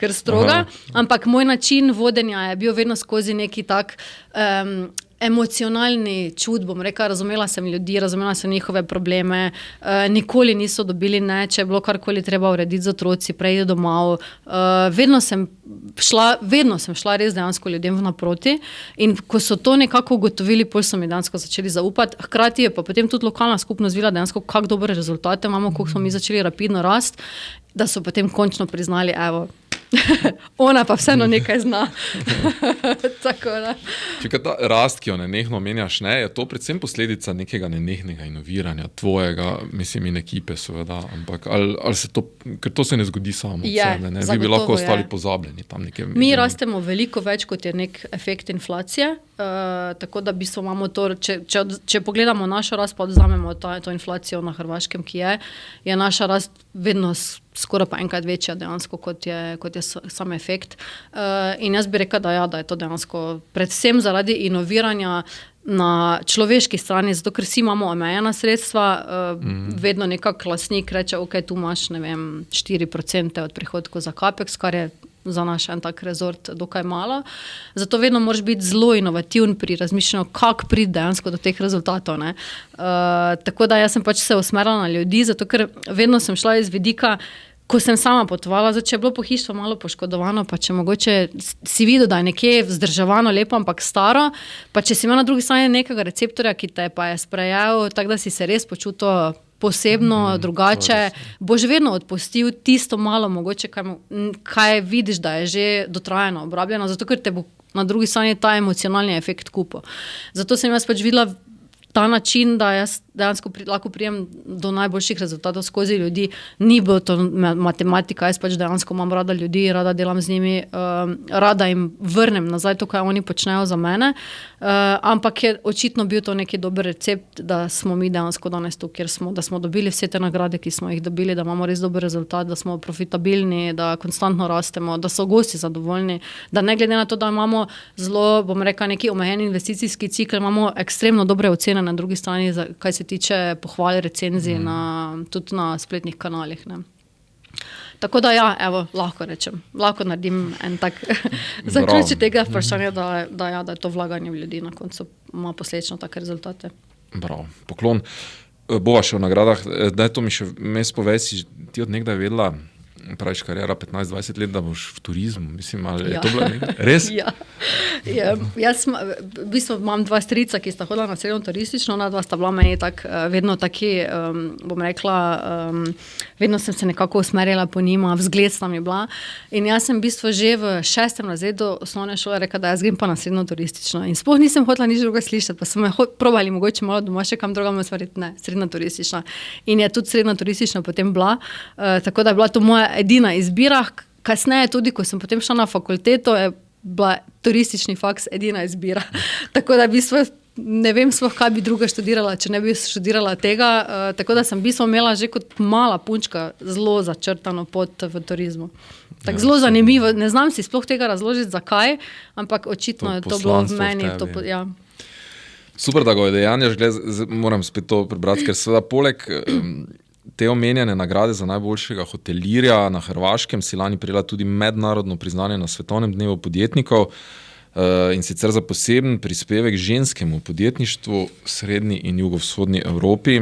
kar stroga, ampak moj način vodenja je bil vedno skozi neki tak emocionalni čut, bom rekla, razumela sem ljudi, razumela sem njihove probleme, nikoli niso dobili ne, če je bilo karkoli treba urediti z otroci, prej domov. Vedno sem šla res dejansko ljudem naproti in ko so to nekako ugotovili, potem so mi dejansko začeli zaupati. Hkrati je pa potem tudi lokalna skupnost videla dejansko, kako dobre rezultate imamo, koliko smo mi začeli rapidno rasti, da so potem končno priznali, evo, ona pa vseeno nekaj zna. Tako, da. Če ta rast, ki jo nenehno omenjaš, je to predvsem posledica nekega nenehnega inoviranja tvojega, mislim, in ekipe seveda, ampak ali se to, ker to se ne zgodi samo od sebe, ne? Vi bi lahko ostali pozabljeni tam nekaj. Mi rastemo veliko več, kot je nek efekt inflacije, tako da bistvo imamo to, če pogledamo našo rast, pa odzamemo to inflacijo na Hrvaškem, ki je naša rast vedno skoraj pa enkrat večja dejansko, kot je sam efekt. In jaz bi rekla, da je to dejansko predvsem zaradi inoviranja na človeški strani, zato ker vsi imamo omejena sredstva, vedno nekak lastnik reče, ok, tu imaš, 4% od prihodkov za CAPEX, kar je za naš en tak rezort dokaj malo. Zato vedno moraš biti zelo inovativen pri razmišljanju, kako priti dejansko do teh rezultatov. Tako da jaz sem pač se usmerila na ljudi, zato ker vedno sem šla iz vidika, ko sem sama potovala, če je bilo pohištvo malo poškodovano, pa če mogoče si videl, da je nekje vzdrževano, lepo, ampak staro, pa če si imel na drugi strani nekega receptorja, ki te pa je sprejel, tako da si se res počutil posebno, drugače, boš vedno odpustil tisto malo, mogoče kaj vidiš, da je že dotrajano, obrabljeno, zato ker te bo na drugi strani ta emocionalni efekt kupil. Zato sem jaz pač videla ta način, da jaz dejansko lahko prijem do najboljših rezultatov skozi ljudi. Ni bilo to matematika, jaz pač dejansko imam rada ljudi, rada delam z njimi, rada jim vrnem nazaj to, kaj oni počnejo za mene, ampak je očitno bil to neki dober recept, da smo mi dejansko danes tu, kjer smo, da smo dobili vse te nagrade, ki smo jih dobili, da imamo res dober rezultat, da smo profitabilni, da konstantno rastemo, da so gosti zadovoljni, da ne glede na to, da imamo zelo, bom rekla, neki omejen investicijski cikl, imamo ekstremno dobre ocene na drugi strani, kaj se tiče pohval, recenzij tudi na spletnih kanalih. Ne. Tako da evo, lahko rečem, lahko naredim en tak zaključek tega vprašanja, da je to vlaganje v ljudi na koncu ima posledično take rezultate. Bravo, poklon. Bova še o nagradah, daj to mi še mes povesi, ti od nekdaj vedela, praviš karijera 15-20 let, da boš v turizmu, mislim, ali je to bilo nekaj? Res? Ja. Jaz v bistvu imam dva strica, ki sta hodila na srednjo turistično, ona dva sta bila meni vedno taki, bom rekla, vedno sem se nekako usmerjala po njima, vzgled sta mi bila. In jaz sem v bistvu že v 6. razredu osnovne šole rekla, da jaz grem pa na srednjo turistično. In sploh nisem hotela nič druga slišati, pa sem probali mogoče malo doma še kam drugam usmeriti, ne, srednja turistična. In je tudi srednja turistična potem bila, tako da je bila to moja edina izbira. Kasneje tudi, ko sem potem šla na fakulteto, je bila turistični faks edina izbira. Tako da v bistvu ne vem sploh, kaj bi druga študirala, če ne bi študirala tega. Tako da sem v bistvu imela že kot mala punčka zelo začrtano pot v turizmu. Tako zelo zanimivo. Ne znam si sploh tega razložiti, zakaj, ampak očitno je to bilo v meni. Super, da ga udejanjaš, moram spet to prebrati, ker seveda poleg te omenjene nagrade za najboljšega hotelirja na Hrvaškem si lani prejela tudi mednarodno priznanje na Svetovnem dnevu podjetnikov in sicer za poseben prispevek ženskemu podjetništvu v srednji in jugovzhodni Evropi.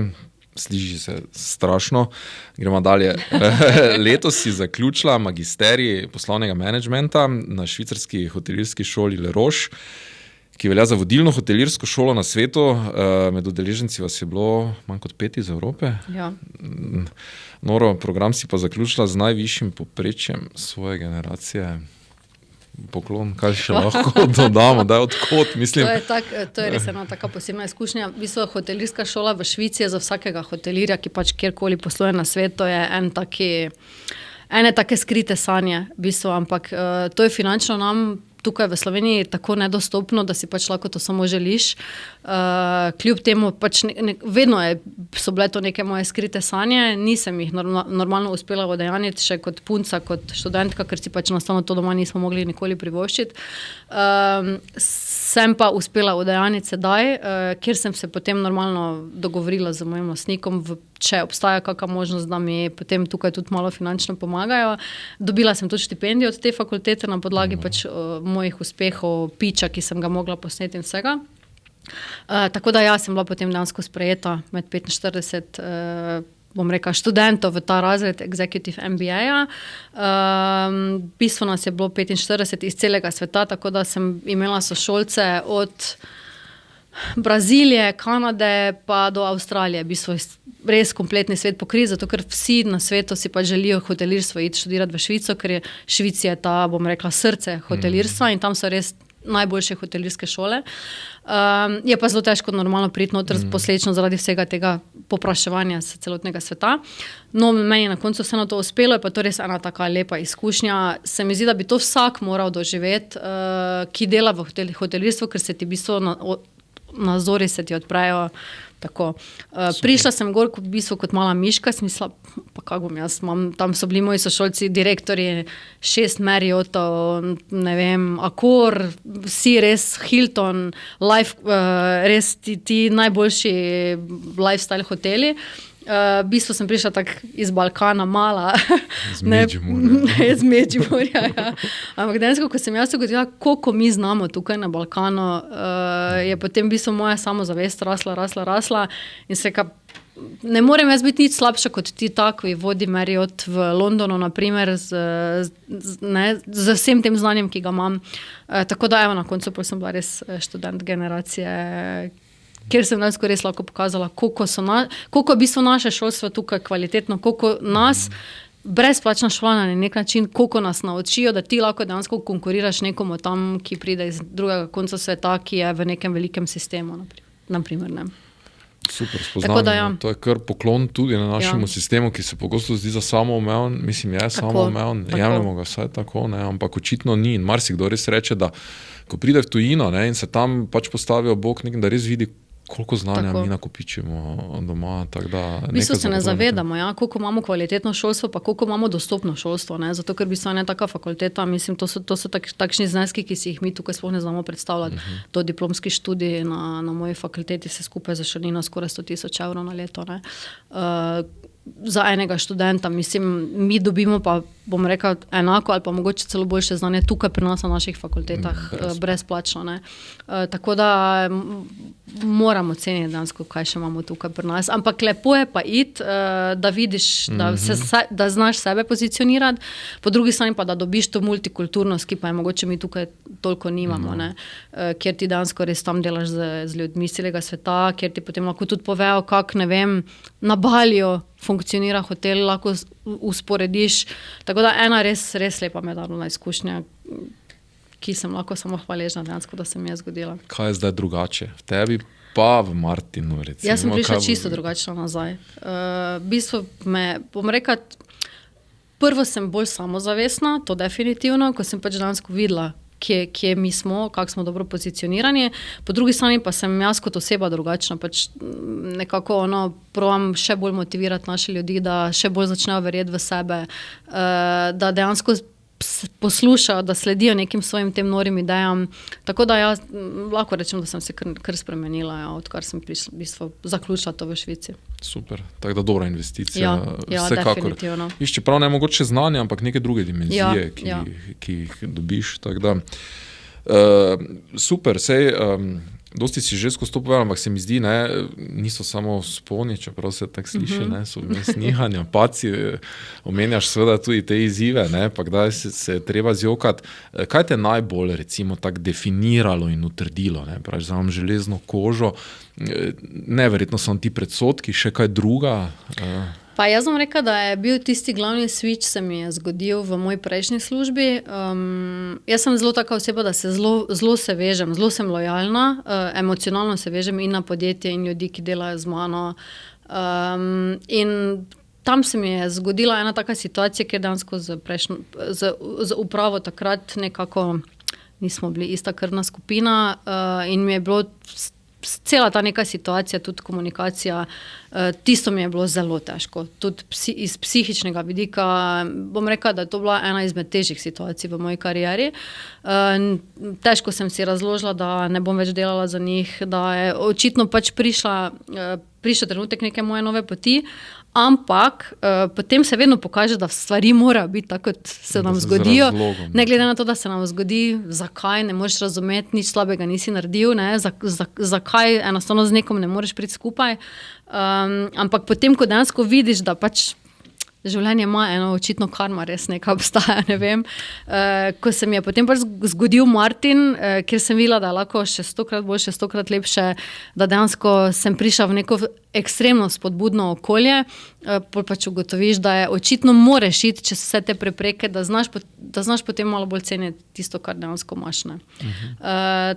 Sliši se strašno. Gremo dalje. Letos si zaključila magisterij poslovnega menedžmenta na švicarski hotelirski šoli Le Roche, ki velja za vodilno hotelirsko šolo na svetu. Med udeleženci vas je bilo manj kot 5 iz Evrope. Ja. Noro, program si pa zaključila z najvišjim povprečjem svoje generacije. Poklon, kaj še lahko dodamo, da je odkot, mislim. To je res ena taka posebna izkušnja. V bistvu hotelirska šola v Švici je za vsakega hotelirja, ki pač kjerkoli posluje na svetu, je ene take skrite sanje, v bistvu, ampak to je finančno nam tukaj v Sloveniji tako nedostopno, da si pač lahko to samo želiš. Kljub temu pač vedno so bile to neke moje skrite sanje, nisem jih normalno uspela udejanjiti še kot punca, kot študentka, ker si pač enostavno to doma nismo mogli nikoli privoščiti. Sem pa uspela udejanjiti sedaj, kjer sem se potem normalno dogovorila z mojim lastnikom, če obstaja kakšna možnost, da mi potem tukaj tudi malo finančno pomagajo. Dobila sem tudi štipendijo od te fakultete na podlagi pač mojih uspehov, piča, ki sem ga mogla posneti in vsega. Tako da sem bila potem dejansko sprejeta med 45 bom rekla, študentov v ta razred Executive MBA-ja. V bistvu nas je bilo 45 iz celega sveta, tako da sem imela sošolce od Brazilije, Kanade pa do Avstralije. V bistvu res kompletni svet pokrit, zato ker vsi na svetu si pa želijo hotelirstvo iti študirati v Švico, ker Švica je ta, bom rekla, srce hotelirstva in tam so res najboljše hotelirske šole. Je pa zelo težko normalno priti noter posledično zaradi vsega tega popraševanja celotnega sveta. No, meni je na koncu vseeno to uspelo, je pa to res ena taka lepa izkušnja. Se mi zdi, da bi to vsak moral doživeti, ki dela v hotelirstvu, ker se ti v bistvu nazori se ti odprejo. Tako. Prišla sem gor v bistvu kot mala miška, sem mislila, pa kako bom jaz, tam so bili moji sošolci, direktorji, 6 Marriottov, ne vem, Accor, vsi res Hilton, res ti najboljši lifestyle hoteli. V bistvu sem prišla tako iz Balkana, mala. Z Medžimurja. Z Medžimurja, ja. Ampak dejansko, ko sem jaz ugotovila, koliko mi znamo tukaj na Balkanu, je potem v bistvu moja samozavest rasla in se ne morem jaz biti nič slabša kot ti tako, vodi Marriott v Londonu, naprimer, z vsem tem znanjem, ki ga imam. Tako da, na koncu sem bila res študent generacije, kjer sem dejansko res lahko pokazala, koliko je v bistvu naše šolstvo tukaj kvalitetno, koliko nas, brezplačna šola na nek način, koliko nas naučijo, da ti lahko dejansko konkuriraš nekomu tam, ki pride iz drugega konca sveta, ki je v nekem velikem sistemu, naprimer, ne. Super spoznanje. To je kar poklon tudi na našemu sistemu, ki se pogosto zdi za samoumeven, mislim, je samoumeven, jemljamo ga vsaj tako, ne, ampak očitno ni in marsikdo res reče, da ko pride v tujino, ne, in se tam pač postavijo bok nekim, da res vidi, koliko znanja mi nakopičimo doma. V bistvu se ne zavedamo, koliko imamo kvalitetno šolstvo, pa koliko imamo dostopno šolstvo. Ne? Zato, ker v bistvu je taka fakulteta, mislim, to so takšni zneski, ki si jih mi tukaj sploh ne znamo predstavljati. To diplomski študij na moji fakulteti se skupaj za šolnino skoraj 100,000 evrov na leto. Ne? Za enega študenta, mislim, mi dobimo pa, bom rekel, enako ali pa mogoče celo boljše znanje tukaj pri nas na naših fakultetah brezplačno. Ne? Tako da moramo ceniti dansko, kaj še imamo tukaj pri nas. Ampak lepo je pa iti, da vidiš, da znaš sebe pozicionirati, po drugi strani pa, da dobiš to multikulturnost, ki pa je mogoče mi tukaj toliko nimamo, ne? Kjer ti dansko res tam delaš z ljudmi celega sveta, kjer ti potem lahko tudi povejo, kako, ne vem, na Baliju funkcionira hotel, lahko usporediš. Tako da ena res lepa mednarodna izkušnja, ki sem lahko samo hvaležna dejansko, da se mi je zgodila. Kaj je zdaj drugače? V tebi pa v Martinu, recimo? Jaz sem prišla čisto drugačna nazaj. V bistvu bom rekla, prvo sem bolj samozavestna, to definitivno, ko sem pač dejansko videla, kje mi smo, kako smo dobro pozicionirani. Po drugi strani pa sem jaz kot oseba drugačna, pač nekako provam še bolj motivirati naše ljudi, da še bolj začnejo verjeti v sebe, da dejansko poslušajo, da sledijo nekim svojim tem norim idejam. Tako da jaz lahko rečem, da sem se kar spremenila, odkar sem v bistvu zaključila to v Švici. Super, tako da dobra investicija. Ja, definitivno. Čeprav ne mogoče znanje, ampak neke druge dimenzije, ki jih dobiš. Tako da, super, sej, dosti si že skozi to povedal, ampak se mi zdi, niso samo vzponi, čeprav se tako sliši, so snihanja, paci, omenjaš seveda tudi te izzive, pa kdaj se je treba zjokati. Kaj te najbolj recimo tako definiralo in utrdilo? Praviš, da imam železno kožo, neverjetno so ti predsodki, še kaj druga? Pa jaz bom rekla, da je bil tisti glavni switch, se mi je zgodil v moji prejšnji službi. Jaz sem zelo taka oseba, da se zelo se vežem, zelo sem lojalna, emocionalno se vežem in na podjetje in ljudi, ki delajo z mano. In tam se mi je zgodila ena taka situacija, kjer dejansko z upravo takrat nekako nismo bili ista krvna skupina in mi je bilo cela ta neka situacija, tudi komunikacija, tisto mi je bilo zelo težko. Tudi iz psihičnega vidika, bom rekla, da je to bila ena izmed težjih situacij v moji karieri. Težko sem si razložila, da ne bom več delala za njih, da je očitno pač prišel trenutek neke moje nove poti, Ampak potem se vedno pokaže, da stvari morajo biti tako, kot se nam zgodijo. Ne glede na to, da se nam zgodi, zakaj ne moreš razumeti, nič slabega nisi naredil, zakaj enostavno z nekom ne moreš priti skupaj. Ampak potem, ko dejansko vidiš, da pač življenje ima eno očitno karma, res nekaj obstaja, ne vem. Ko se mi je potem pač zgodil Martin, kjer sem videla, da je lahko še 100-krat boljše, 100-krat lepše, da dejansko sem prišla v neko ekstremno spodbudno okolje, pač ugotoviš, da je očitno moreš iti čez vse te prepreke, da znaš potem malo bolj ceniti tisto, kar dejansko imaš.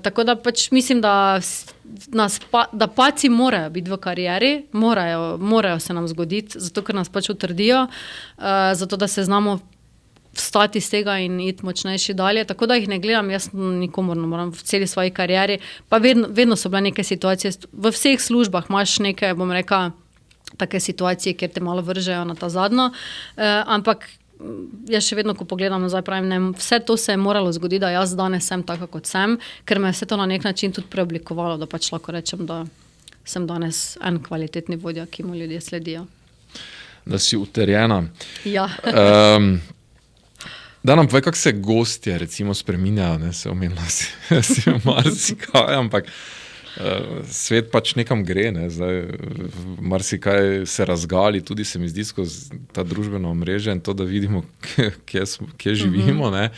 Tako da pač mislim, da paci morajo biti v karieri, morajo se nam zgoditi, zato ker nas pač utrdijo, zato da se znamo vstati iz tega in iti močnejši dalje. Tako da jih ne gledam, jaz nikomor ne moram v celi svoji karieri, pa vedno so bile neke situacije, v vseh službah imaš neke, bom rekla, take situacije, kjer te malo vržejo na ta zadnjo, ampak jaz še vedno, ko pogledam nazaj, pravim, vse to se je moralo zgoditi, da jaz danes sem taka, kot sem, ker me je vse to na nek način tudi preoblikovalo, da pač lahko rečem, da sem danes en kvalitetni vodja, ki mu ljudje sledijo. Da si utrjena. Ja. Da nam povej, kako se gostje recimo spreminjajo, ne, se omenila si marsikaj, ampak svet pač nekam gre, ne, zdaj marsikaj se razgali, tudi se mi zdi skozi ta družbeno omrežje in to, da vidimo, kje živimo, ne.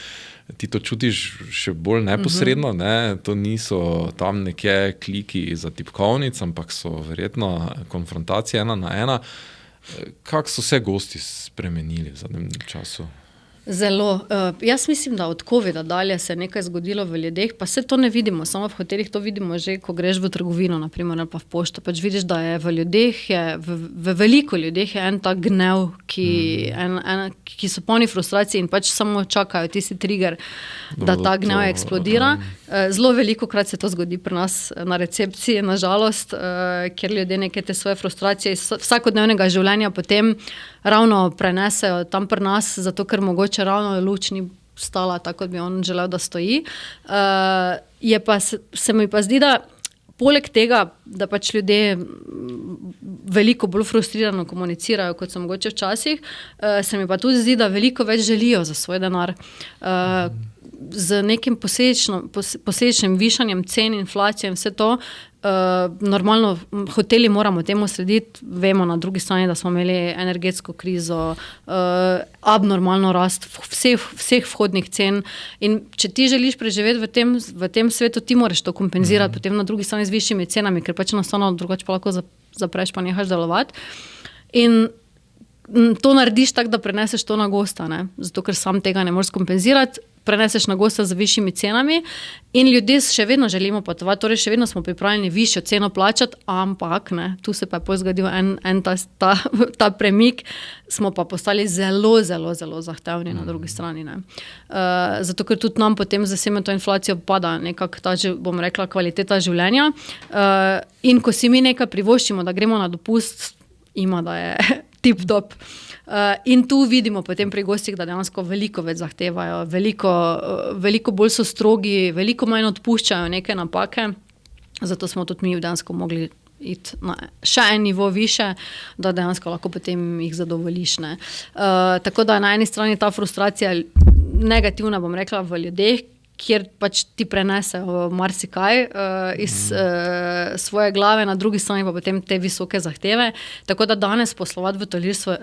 Ti to čutiš še bolj neposredno, ne, to niso tam nekje kliki za tipkovnic, ampak so verjetno konfrontacije 1 na 1. Kako so se gosti spremenili v zadnjem času? Zelo. Jaz mislim, da od covida dalje se je nekaj zgodilo v ljudeh, pa se to ne vidimo, samo v hotelih to vidimo že, ko greš v trgovino, naprimer, ali pa v pošto, pač vidiš, da je v ljudeh, v veliko ljudeh je en tak gnev, ki so polni frustracij in pač samo čakajo tisti trigger, da ta gnev eksplodira. Zelo velikokrat se to zgodi pri nas na recepciji, nažalost, kjer ljudje neke te svoje frustracije iz vsakodnevnega življenja potem ravno prenesejo tam pri nas, zato ker mogoče ravno luč ni stala tako, kot bi on želel, da stoji. Se mi pa zdi, da poleg tega, da pač ljudje veliko bolj frustrirano komunicirajo, kot so mogoče včasih, se mi pa tudi zdi, da veliko več želijo za svoj denar. Z nekim posledičnim višanjem cen, inflacije in vse to, normalno hoteli moramo temu slediti, vemo na drugi strani, da smo imeli energetsko krizo, abnormalno rast vseh vhodnih cen in če ti želiš preživeti v tem svetu, ti moraš to kompenzirati potem na drugi strani z višjimi cenami, ker pač enostavno drugače pa lahko zapreš pa nehaš delovati. In to narediš tako, da preneseš to na gosta, ne? Zato ker sam tega ne moreš kompenzirati, preneseš na gosta z višjimi cenami in ljudje še vedno želimo potovati, torej še vedno smo pripravljeni višjo ceno plačati, ampak ne, tu se pa je zgodil ta premik, smo pa postali zelo, zelo, zelo zahtevni na drugi strani. Ne. Zato, ker tudi nam potem za vsemi to inflacijo pada nekako ta, bom rekla, kvaliteta življenja. In ko si mi nekaj privoščimo, da gremo na dopust, da je tip-top. In tu vidimo potem pri gostih, da dejansko veliko več zahtevajo, veliko bolj so strogi, veliko manj odpuščajo neke napake, zato smo tudi mi dejansko mogli iti na še en nivo više, da dejansko lahko potem jih zadovoljiš. Ne. Tako da na eni strani ta frustracija negativna, bom rekla, v ljudeh, kjer pač ti prenesejo marsikaj iz svoje glave, na drugi strani pa potem te visoke zahteve. Tako da danes poslovati v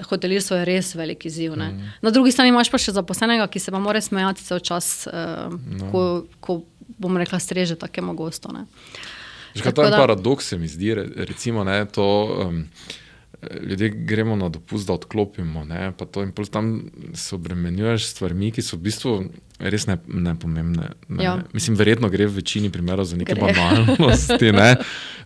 hotelirstvu je res velik izziv. Ne? Na drugi strani imaš pa še zaposlenega, ki se pa mora smejati cel čas, ko bom rekla, streže takemu gostu. To je paradoks, se mi zdi, recimo, ne, to ljudje gremo na dopust, da odklopimo, ne, pa to in tam se obremenjuješ s stvarmi, ki so v bistvu res nepomembne. Ne. Ja. Mislim, verjetno gre v večini primerov za neke banalnosti, ne.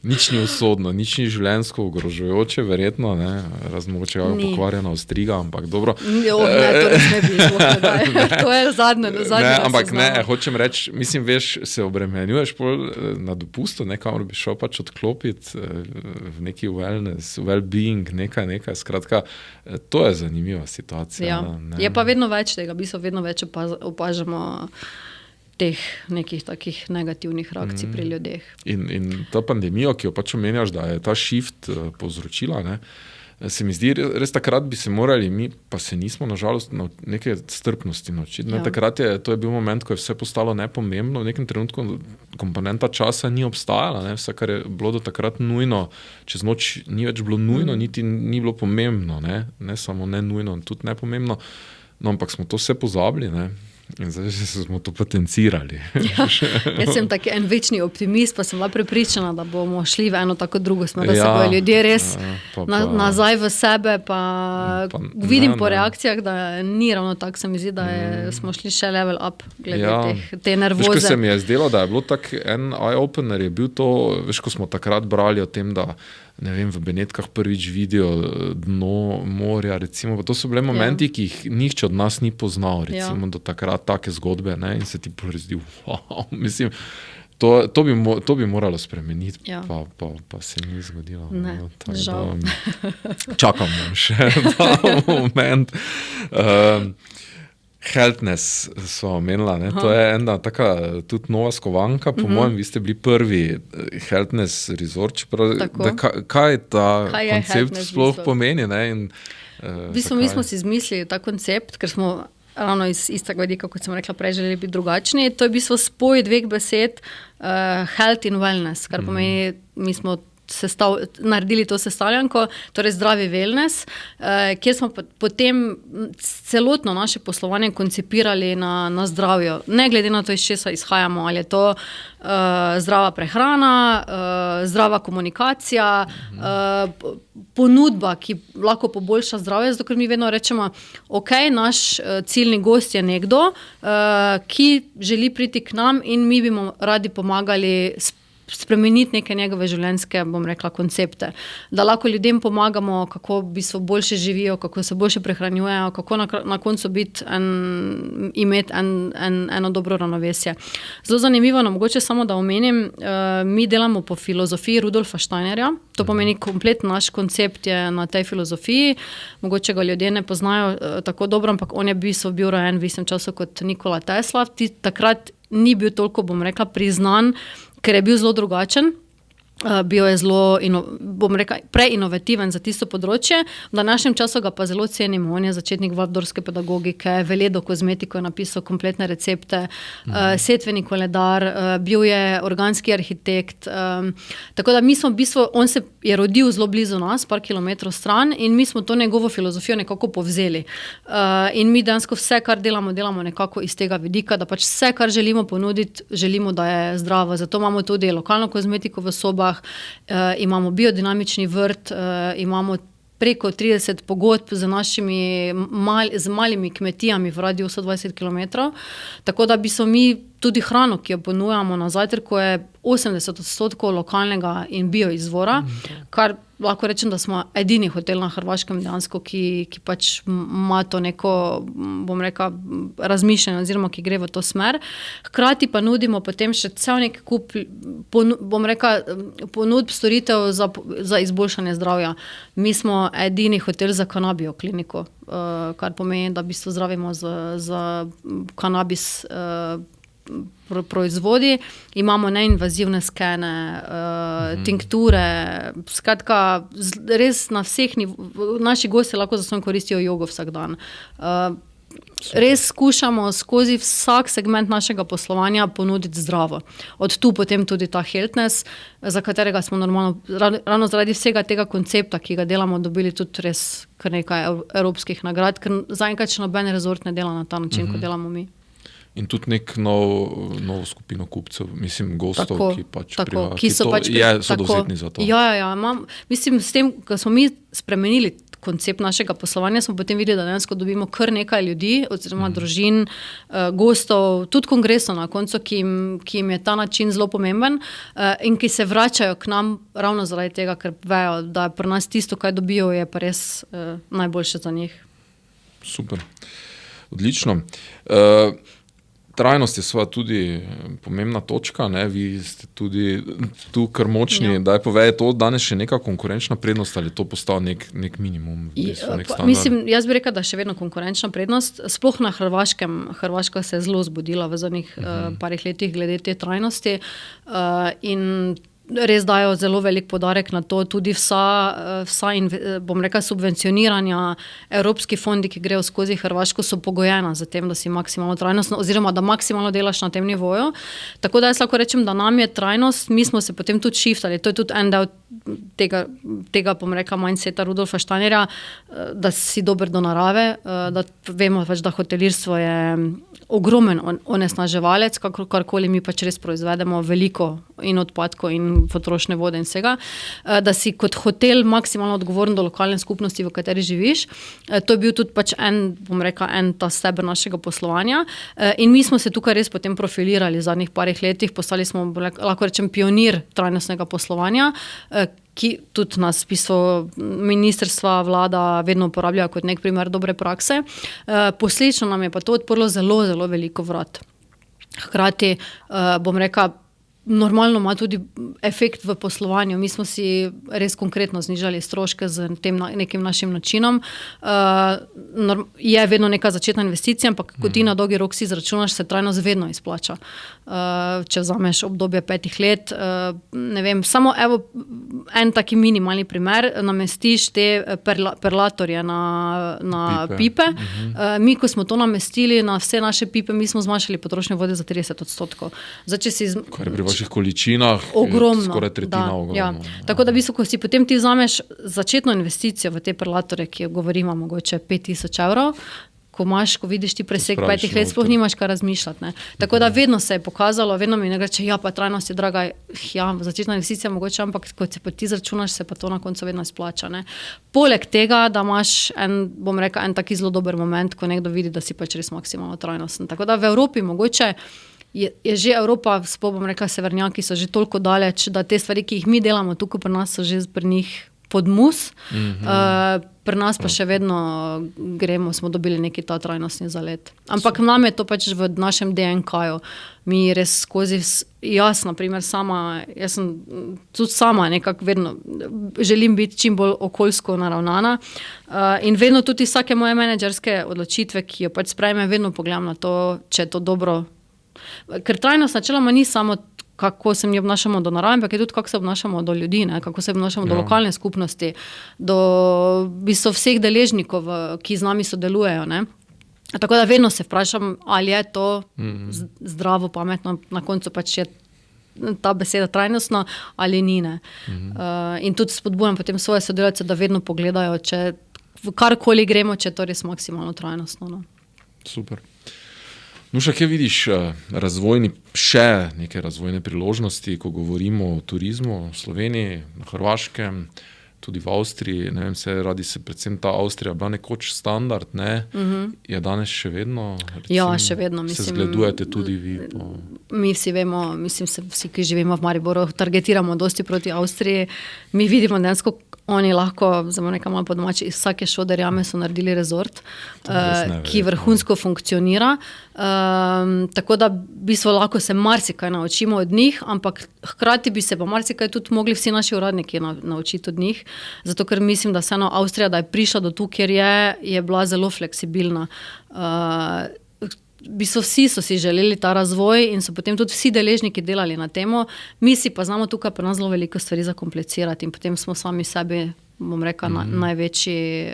Nič ni usodno, nič ni življenjsko ogrožujoče, verjetno, ne, razmogoče pokvarjena ostriga, ampak dobro. To res ne bi bilo, to je zadnje. Ampak ne, hočem reči, mislim, veš, se obremenjuješ na dopustu, kamor bi šel pač odklopiti v neki wellness, well-being, nekaj, skratka, to je zanimiva situacija. Ja. Je pa vedno več tega, vedno več opažamo teh nekih takih negativnih reakcij pri ljudeh. In ta pandemija, ki jo pač omenjaš, da je ta shift povzročila, ne, se mi zdi, res takrat bi se morali, mi pa se nismo nažalost neke strpnosti naučiti. Ja. Takrat to je bil moment, ko je vse postalo nepomembno, v nekem trenutku komponenta časa ni obstajala, ne? Vse, kar je bilo do takrat nujno, čez noč ni več bilo nujno, niti ni bilo pomembno, ne samo ne nujno, tudi nepomembno, no, ampak smo to vse pozabili, ne? In zdaj smo to potencirali. Ja, jaz sem taki en večni optimist, pa sem bila prepričana, da bomo šli v eno tako drugo smer, da se bojo ljudje res nazaj v sebe, pa vidim po reakcijah, da ni ravno tako, se mi zdi, da smo šli še level up glede te nervoze. Veš, ko se mi je zdelo, da je bilo tak en eye-opener, je bil to, veš, ko smo takrat brali o tem, da ne vem, v Benetkah prvič vidijo dno morja, recimo, pa to so bile momenti, ki jih nihče od nas ni poznal, recimo, do takrat take zgodbe, ne, in se ti porazdi, wow, mislim, to bi moralo spremeniti, pa se ni zgodilo. Ne, žal. Čakamo še ta moment. Healthness so omenila, ne? To je ena taka tudi nova skovanka, po mojem, vi ste bili prvi Healthness resort, kaj ta koncept sploh pomeni, ne? In, mi smo si izmislili ta koncept, ker smo ravno iz istega vidika, kot sem rekla prej, želeli biti drugačni. To je v bistvu spoj dveh besed health in wellness, kar pomeni, mi smo naredili to sestavljanko, torej zdravi wellness, kjer smo potem celotno naše poslovanje koncipirali na zdravju. Ne glede na to, iz česa izhajamo, ali je to zdrava prehrana, zdrava komunikacija, ponudba, ki lahko poboljša zdravje, zato ker mi vedno rečemo, ok, naš ciljni gost je nekdo, ki želi priti k nam in mi bi mu radi pomagali spremeniti neke njegove življenjske, bom rekla, koncepte. Da lahko ljudem pomagamo, kako v bistvu boljše živijo, kako se boljše prehranjujejo, kako na koncu imeti eno dobro ravnovesje. Zelo zanimivo, mogoče samo da omenim, mi delamo po filozofiji Rudolfa Steinerja, to pomeni komplet naš koncept je na tej filozofiji, mogoče ga ljudje ne poznajo tako dobro, ampak on je bil rojen v istem času kot Nikola Tesla, takrat ni bil toliko, bom rekla, priznan, ker je bil zelo drugačen, bil je zelo, bom rekla, preinnovativen za tisto področje. V današnjem času ga pa zelo cenimo. On je začetnik waldorfske pedagogike, Veledo kozmetiko je napisal kompletne recepte, setveni koledar, bil je organski arhitekt. Tako da mi smo v bistvu, on se je rodil zelo blizu nas, par kilometrov stran in mi smo to njegovo filozofijo nekako povzeli. In mi dejansko vse, kar delamo nekako iz tega vidika, da pač vse, kar želimo ponuditi, želimo, da je zdravo. Zato imamo tudi lokalno kozmetiko v sobah, imamo biodinamični vrt, imamo preko 30 pogodb z našimi malimi kmetijami v radiju 120 km. Tako da bi so mi tudi hrano, ki jo ponujamo na zajtrku, je 80% lokalnega in bio izvora, kar lahko rečem, da smo edini hotel na Hrvaškem dejansko, ki pač ima to neko, bom rekla, razmišljanje oziroma ki gre v to smer. Hkrati pa nudimo potem še cel nek kup, bom rekla, ponudb storitev za izboljšanje zdravja. Mi smo edini hotel za kanabio kliniko, kar pomeni, da v bistvu zdravimo za kanabis proizvodi, imamo neinvazivne skene, tinkture, skratka, res na vseh naši gosti lahko za svoj koristijo jogo vsak dan. Res skušamo skozi vsak segment našega poslovanja ponuditi zdravo. Od tu potem tudi ta healthness, za katerega smo normalno, ravno zaradi vsega tega koncepta, ki ga delamo, dobili tudi res kar nekaj evropskih nagrad, ker zaenkrat še noben resort ne dela na ta način, kot delamo mi. In tudi nek novo skupino kupcev, mislim, gostov, ki pač so dovzetni za to. Ja, mislim, s tem, ko smo mi spremenili koncept našega poslovanja, smo potem videli, da dejansko dobimo kar nekaj ljudi, oziroma družin, gostov, tudi kongresov na koncu, ki jim je ta način zelo pomemben in ki se vračajo k nam ravno zaradi tega, ker vejo, da pri nas tisto, kaj dobijo, je pa res najboljše za njih. Super. Odlično. Trajnost je sva tudi pomembna točka, ne? Vi ste tudi tu kar močni, da je povej, to danes še neka konkurenčna prednost ali to postal nek minimum? Mislim, jaz bi rekla, da še vedno konkurenčna prednost, sploh na Hrvaškem. Hrvaška se je zelo zbudila v zadnjih parih letih glede te trajnosti in res dajo zelo velik poudarek na to, tudi vsa bom rekla, subvencioniranja, evropski fondi, ki grejo skozi Hrvaško, so pogojena za tem, da si maksimalno trajnostno, oziroma da maksimalno delaš na tem nivoju. Tako da jaz lahko rečem, da nam je trajnost, mi smo se potem tudi shiftali, to je tudi en del tega bom rekla, mindseta Rudolfa Steinerja, da si dober do narave, da vemo pač, da hotelirstvo je ogromen onesnaževalec, karkoli mi pač res proizvedemo veliko in odpadkov in potrošne vode in vsega, da si kot hotel maksimalno odgovoren do lokalne skupnosti, v kateri živiš. To je bil tudi pač bom rekla, ta steber našega poslovanja in mi smo se tukaj res potem profilirali v zadnjih parih letih, postali smo, lahko rečem, pionir trajnostnega poslovanja, ki tudi nas ministrstva, vlada vedno uporabljajo kot nek primer dobre prakse. Posledično nam je pa to odprlo zelo, zelo veliko vrat. Hkrati, bom rekla, normalno ima tudi efekt v poslovanju. Mi smo si res konkretno znižali stroške z tem nekim našim načinom. Je vedno neka začetna investicija, ampak ko ti na dolgi rok si izračunaš, se trajnost vedno izplača. Če vzameš obdobje 5 let, ne vem, samo evo en taki minimalni primer, namestiš te perlatorje na pipe. Mi, ko smo to namestili na vse naše pipe, mi smo zmanjšali potrošnjo vode za 30%. Zdaj, če si kar pri vaših količinah ogromno, skoraj tretjina ogromno. Ja. Tako da v bistvu, ko si potem ti vzameš začetno investicijo v te perlatorje, ki jo govorimo mogoče 5000 evrov, ko vidiš ti presek 5 let, sploh nimaš kaj razmišljati. Ne? Tako da vedno se je pokazalo, vedno mi ne reče, ja, pa trajnost je draga, ja, začetna investicija mogoče, ampak ko se pa ti zračunaš, se pa to na koncu vedno izplača. Ne? Poleg tega, da imaš bom rekla, en taki zelo dober moment, ko nekdo vidi, da si pač res maksimalno trajnosten. Tako da v Evropi mogoče je že Evropa, bom rekla, severnjaki so že toliko daleč, da te stvari, ki jih mi delamo tukaj pri nas, so že pri njih pod mus. Pri nas pa še vedno smo dobili neki ta trajnostni zalet. Ampak nam je to pač v našem DNK-ju. Mi res skozi, jaz naprimer jaz sem tudi sama nekako vedno želim biti čim bolj okoljsko naravnana in vedno tudi vsake moje menedžerske odločitve, ki jo pač sprejmem, vedno pogledam na to, če je to dobro. Ker trajnost načeloma ni samo kako se mi obnašamo do narave, ampak je tudi kako se obnašamo do ljudi, ne? Kako se obnašamo do lokalne skupnosti, do vseh deležnikov, ki z nami sodelujejo. Ne? Tako da vedno se vprašam, ali je to zdravo, pametno, na koncu pač je ta beseda trajnostna ali ni. Ne? In tudi spodbujam potem svoje sodelavce, da vedno pogledajo, če v karkoli gremo, če je to res maksimalno trajnostno. No? Super. Nuša, kje vidiš še neke razvojne priložnosti, ko govorimo o turizmu v Sloveniji, na Hrvaškem, tudi v Avstriji, ne vem, predvsem ta Avstrija bila nekoč standard, ne? Je danes še vedno? Recimo, ja, še vedno. Mislim, se zgledujete tudi vi? Mi vsi vemo, mislim, vsi, ki živimo v Mariboru, targetiramo dosti proti Avstriji. Mi vidimo dejansko, oni lahko, zelo nekaj malo po domači, iz vsake šoder jame so naredili rezort, ki vrhunsko funkcionira. Tako da v bistvu lahko se marsikaj naučimo od njih, ampak hkrati bi se pa marsikaj tudi mogli vsi naši uradniki naučiti od njih. Zato, ker mislim, da vseeno Avstrija, da je prišla do tu, kjer je bila zelo fleksibilna. Vsi so si želeli ta razvoj in so potem tudi vsi deležniki delali na temo. Mi si pa znamo tukaj pri nas zelo veliko stvari zakomplicirati in potem smo sami sebi, bom rekla, največji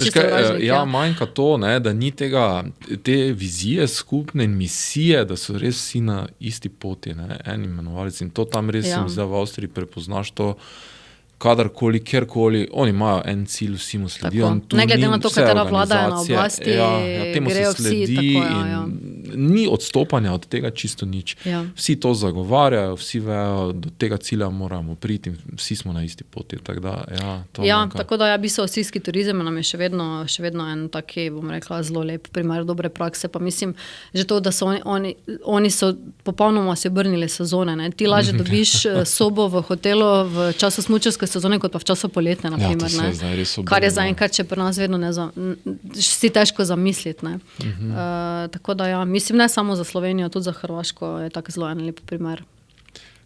sovražnik. Ja, manjka to, ne, da ni te vizije skupne in misije, da so res vsi na isti poti, ne, en imenovalec. In to tam res sem zdaj v Avstriji prepoznaš to, kadarkoli, kjerkoli, oni imajo en cilj, vsi mu sledijo. Ne glede na to, katera vlada je na oblasti, temu grejo se sledi vsi tako, in ni odstopanja od tega čisto nič. Ja. Vsi to zagovarjajo, vsi vejo, do tega cilja moramo priti in vsi smo na isti poti. Tako da v bistvu avstrijski turizem nam je še vedno en taki, bom rekla, zelo lep primer dobre prakse. Pa mislim, že to, da so oni so popolnoma se obrnili sezone. Ne? Ti lažje dobiš sobo v hotelu v času smučarske sezone, kot pa v času poletne, na primer. Ja, to se je zdaj res obrnilo. Kar je zaenkrat, če pri nas vedno si težko zamisliti. Tako da ja, mislim, ne samo za Slovenijo, tudi za Hrvaško je tak zelo en lep primer.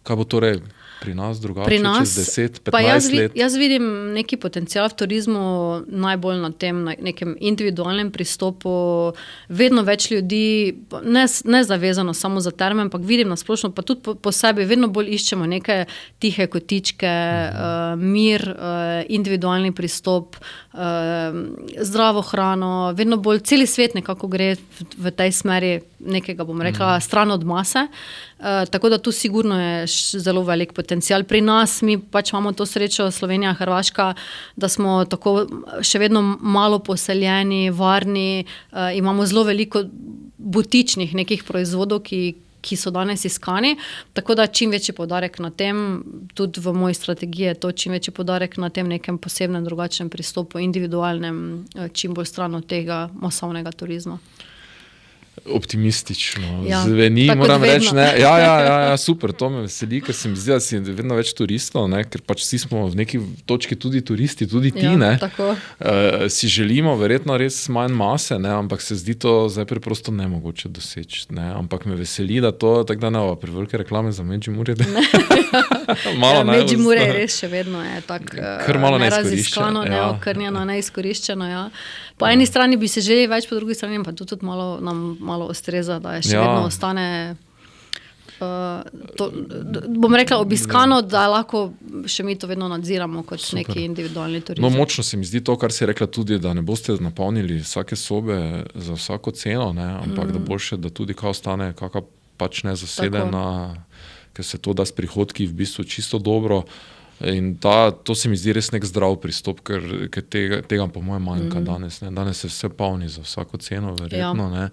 Kaj bo torej pri nas drugače, Pri nas, čez 10, pa 15 let? Jaz vidim neki potencial v turizmu najbolj na tem na nekem individualnem pristopu. Vedno več ljudi, ne zavezano samo za terme, ampak vidim nasplošno, pa tudi po sebi, vedno bolj iščemo neke tihe kotičke, mir, individualni pristop, zdravo hrano, vedno bolj celi svet nekako gre v tej smeri nekega, bom rekla, stran od mase. Tako da tu sigurno je zelo velik potencial. Pri nas mi pač imamo to srečo, Slovenija, Hrvaška, da smo tako še vedno malo poseljeni, varni, imamo zelo veliko butičnih nekih proizvodov, ki so danes iskani, tako da čim večji poudarek na tem, tudi v moji strategiji je to čim večji poudarek na tem nekem posebnem, drugačnem pristopu, individualnem, čim bolj stran od tega masovnega turizma. Optimistično zveni, moram reči. Ja, super, to me veseli, ker se mi zdi, da si vedno več turistov, ne, ker pač vsi smo v neki točki tudi turisti, tudi ti, ne. Si želimo verjetno res manj mase, ne, ampak se zdi to zdaj preprosto nemogoče doseči, ne, ampak me veseli, da to, tako da ne bo prevelike reklame za Medžimurje. Medžimurje res še vedno je tako neraziskano, neokrnjeno, neizkoriščeno, ja. Po eni strani bi se želeli več, po drugi strani pa tudi malo ustreza, da je še vedno ostane bom rekla obiskano, da lahko še mi to vedno nadziramo kot neki individualni turizem. No, močno se mi zdi to, kar si rekla tudi, da ne boste napolnili vsake sobe za vsako ceno, ne, ampak da boljše, da tudi kaj ostane kakva pač nezasedena, ker se to da s prihodki v bistvu čisto dobro. In to se mi zdi res nek zdrav pristop, ker tega po mojem manjka danes. Ne. Danes se vse polni za vsako ceno, verjetno. Ne.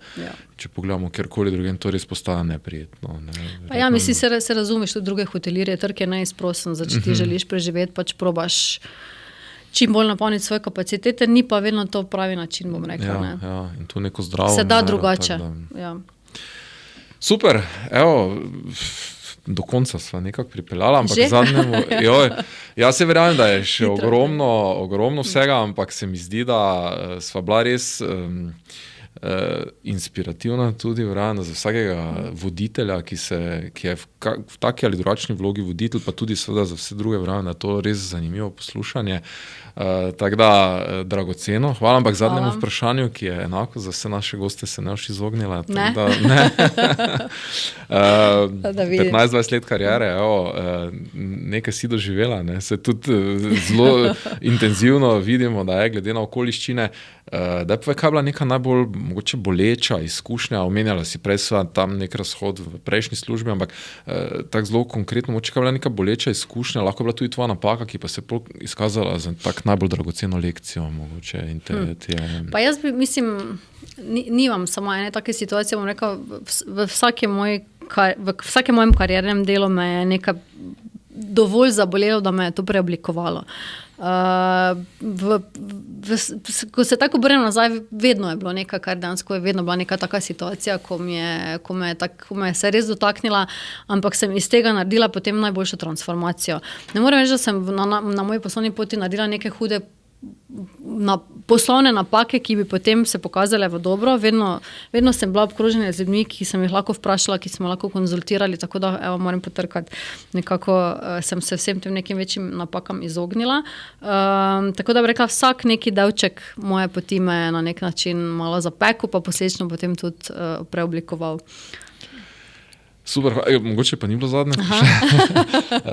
Če pogledamo kjerkoli drugem, to res postaja neprijetno. Ne. Pa ja, mislim, se razumeš, tudi druge hotelirje, trg je neizprosen, če ti želiš preživeti, pač probaš čim bolj napolniti svoje kapacitete, ni pa vedno to pravi način, bom rekla. Ne. Ja, in to neko zdravo. Se da drugače. Super, evo, do konca sva nekako pripeljala, ampak zadnjemu, jaz se verjamem, da je še ogromno vsega, ampak se mi zdi, da sva bila res inspirativna tudi za vsakega voditelja, ki je v taki ali drugačni vlogi voditelj, pa tudi seveda za vse druge, verjamem, da je to res zanimivo poslušanje. Tako da, dragoceno. Hvala, ampak zadnjemu vprašanju, ki je enako za vse naše goste, se ne boš izognila. Ne. 15-20 let karijere, nekaj si doživela, ne? Se tudi zelo intenzivno vidimo, da je glede na okoliščine. Da pa je kaj bila neka najbolj mogoče boleča izkušnja, omenjala si prej tam nek razhod v prejšnji službi, ampak tako zelo konkretno, mogoče kaj bila neka boleča izkušnja, lahko je bila tudi tvoja napaka, ki pa se je izkazala za tak najbolj dragoceno lekcijo mogoče. Pa jaz mislim, nimam samo ene take situacije, bom rekel, v vsakem mojem kariernem delu me je nekaj dovolj zabolelo, da me je to preoblikovalo. Ko se tako obrnem nazaj, vedno je bilo nekaj, kar dejansko je vedno bila neka taka situacija, ko me je se res dotaknila, ampak sem iz tega naredila potem najboljšo transformacijo. Ne morem reči, da sem na moji poslovni poti naredila neke hude poslovne napake, ki bi potem se pokazale v dobro. Vedno sem bila obkrožena z ljudmi, ki sem jih lahko vprašala, ki smo lahko konzultirali, tako da moram potrkati. Nekako sem se vsem tem nekim večjim napakam izognila. Tako da bi rekla, vsak neki delček moje poti me je na nek način malo zapekel, pa posledično potem tudi preoblikoval. Super, mogoče pa ni bilo zadnje.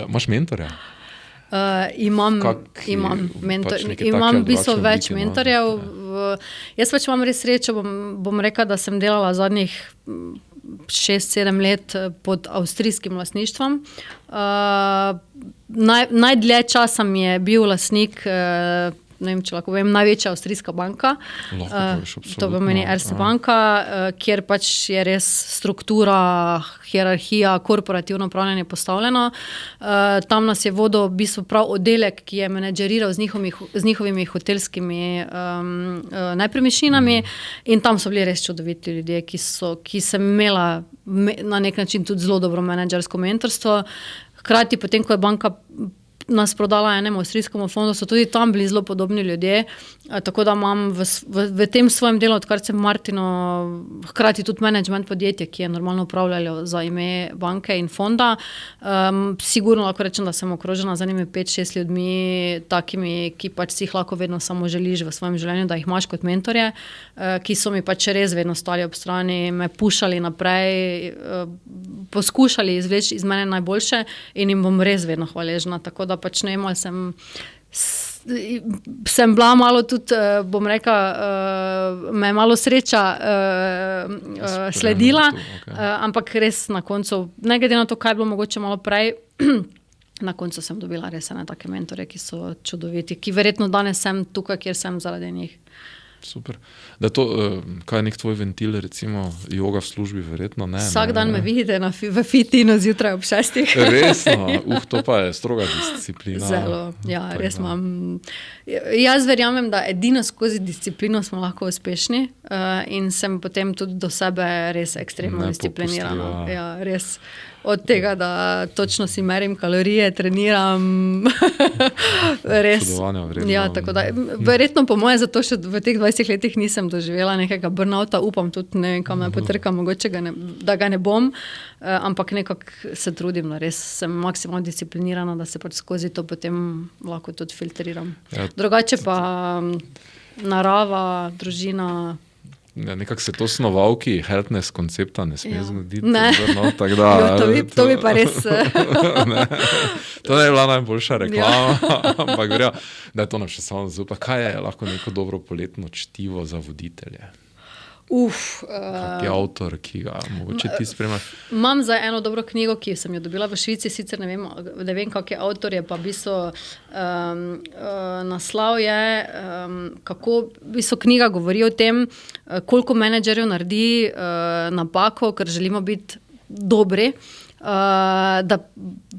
Imaš mentorja? Imam v bistvu več mentorjev. Jaz pač imam res srečo, bom rekla, da sem delala zadnjih 6-7 let pod avstrijskim lastništvom. Najdlje časa mi je bil lastnik, ne vem, če lahko povem, največja avstrijska banka. To pomeni Erste banka, kjer pač je res struktura, hierarhija, korporativno upravljanje postavljeno. Tam nas je vodil v bistvu prav oddelek, ki je menedžeriral z njihovimi hotelskimi nepremičninami in tam so bili res čudoviti ljudje, ki sem imela na nek način tudi zelo dobro menedžersko mentorstvo. Hkrati potem, ko je banka nas prodala enemu avstrijskemu fondu, so tudi tam bili zelo podobni ljudje, tako da imam v tem svojem delu, odkar sem Martino, hkrati tudi management podjetja, ki je normalno upravljalo za ime banke in fonda. Sigurno lahko rečem, da sem okrožena z enimi 5-6 ljudmi, takimi, ki pač si jih lahko vedno samo želiš v svojem življenju, da jih imaš kot mentorje, ki so mi pač res vedno stali ob strani, me pušali naprej, poskušali izvleči iz mene najboljše in jim bom res vedno hvaležna. Tako da pač ne imel sem bila malo tudi, bom rekla, me je malo sreča sledila, ampak res na koncu, ne glede na to, kaj je bilo mogoče malo prej, na koncu sem dobila res ene take mentore, ki so čudoviti, ki verjetno danes sem tukaj, kjer sem zaradi njih. Super. Da to, kaj je nek tvoj ventil, recimo joga v službi, verjetno ne. Vsak dan me vidite v fitinu zjutraj ob 6. Resno, to pa je stroga disciplina. Zelo, ja, res imam. Jaz verjamem, da edino skozi disciplino smo lahko uspešni in sem potem tudi do sebe res ekstremno disciplinirana. Ja, res. Od tega, da točno si merim kalorije, treniram, res. Ja, tako da, verjetno po moje, zato še v teh 20 letih nisem doživela nekega burnouta, upam tudi, ne vem, kam me potrka, mogoče da ga ne bom, ampak nekako se trudim, no, res sem maksimalno disciplinirana, da se pač skozi to potem lahko tudi filtriram. Ja. Drugače pa narava, družina. Ja, nekako se to snovalki healthness koncepta ne sme zgoditi. Ne, to bi pa res. To ne je bila najboljša reklama, ampak verjam, da je to nam še samo zaupa. Kaj je lahko neko dobro poletno čtivo za voditelje? Kak je avtor, ki ga mogoče ti spremljaš? Imam za eno dobro knjigo, ki sem jo dobila v Švici, sicer ne vem kak je avtor, je pa v bistvu naslov je, kako v bistvu knjiga govori o tem, koliko menedžerjev naredi napako, ker želimo biti dobri, da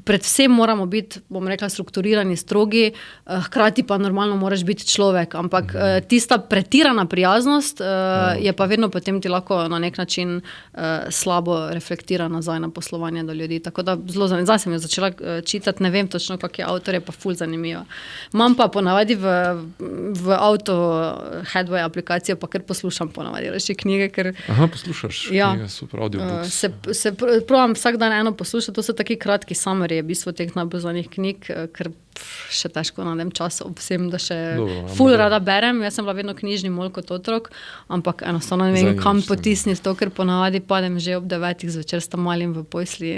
predvsem moramo biti, bom rekla, strukturirani, strogi, hkrati pa normalno moraš biti človek, ampak tista pretirana prijaznost je pa vedno potem ti lahko na nek način slabo reflektira nazaj na poslovanje do ljudi, tako da zelo zanimivo. Zdaj sem jo začela čitati, ne vem točno, kak je avtor, je pa ful zanimivo. Imam pa ponavadi v auto Headway aplikacijo, pa kar poslušam ponavadi reči knjige, ker... Aha, poslušaš knjige, super, audiobooks. Se provam vsak dan eno poslušati, to so taki kratki summary, v bistvu teh najbolj znanih knjig, ker še težko najdem čas ob vsem, da še ful rada berem. Jaz sem bila vedno knjižni molj kot otrok, ampak enostavno ne vem, kam potisniti to, ker ponavadi padem že ob 9 zvečer s malim v posli.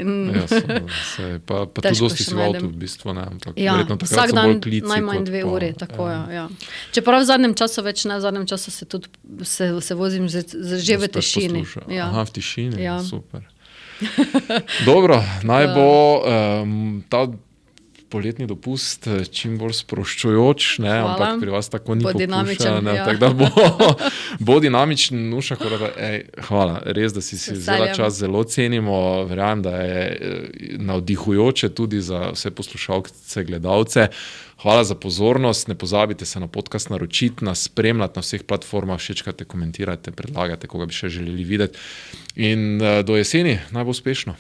Pa tudi dosti si v avtu v bistvu, ne, ampak verjetno takrat vsak so bolj klici. Dan najmanj 2 uri, tako ja. Čeprav v zadnjem času več ne, v zadnjem času se tudi se vozim že v tišini. Aha, v tišini, super. Dobro, naj bo ta poletni dopust čim bolj sproščujoč, ne, ampak pri vas tako ni popuščen, tako da bo dinamičen. Nuša, hvala, res, da si vzela čas, zelo cenimo, verjamem, da je navdihujoče tudi za vse poslušalce, gledalce. Hvala za pozornost, ne pozabite se na podcast naročiti, nas spremljati na vseh platformah, všečkajte, komentirajte, predlagajte, koga bi še želeli videti. In do jeseni, naj bo uspešno.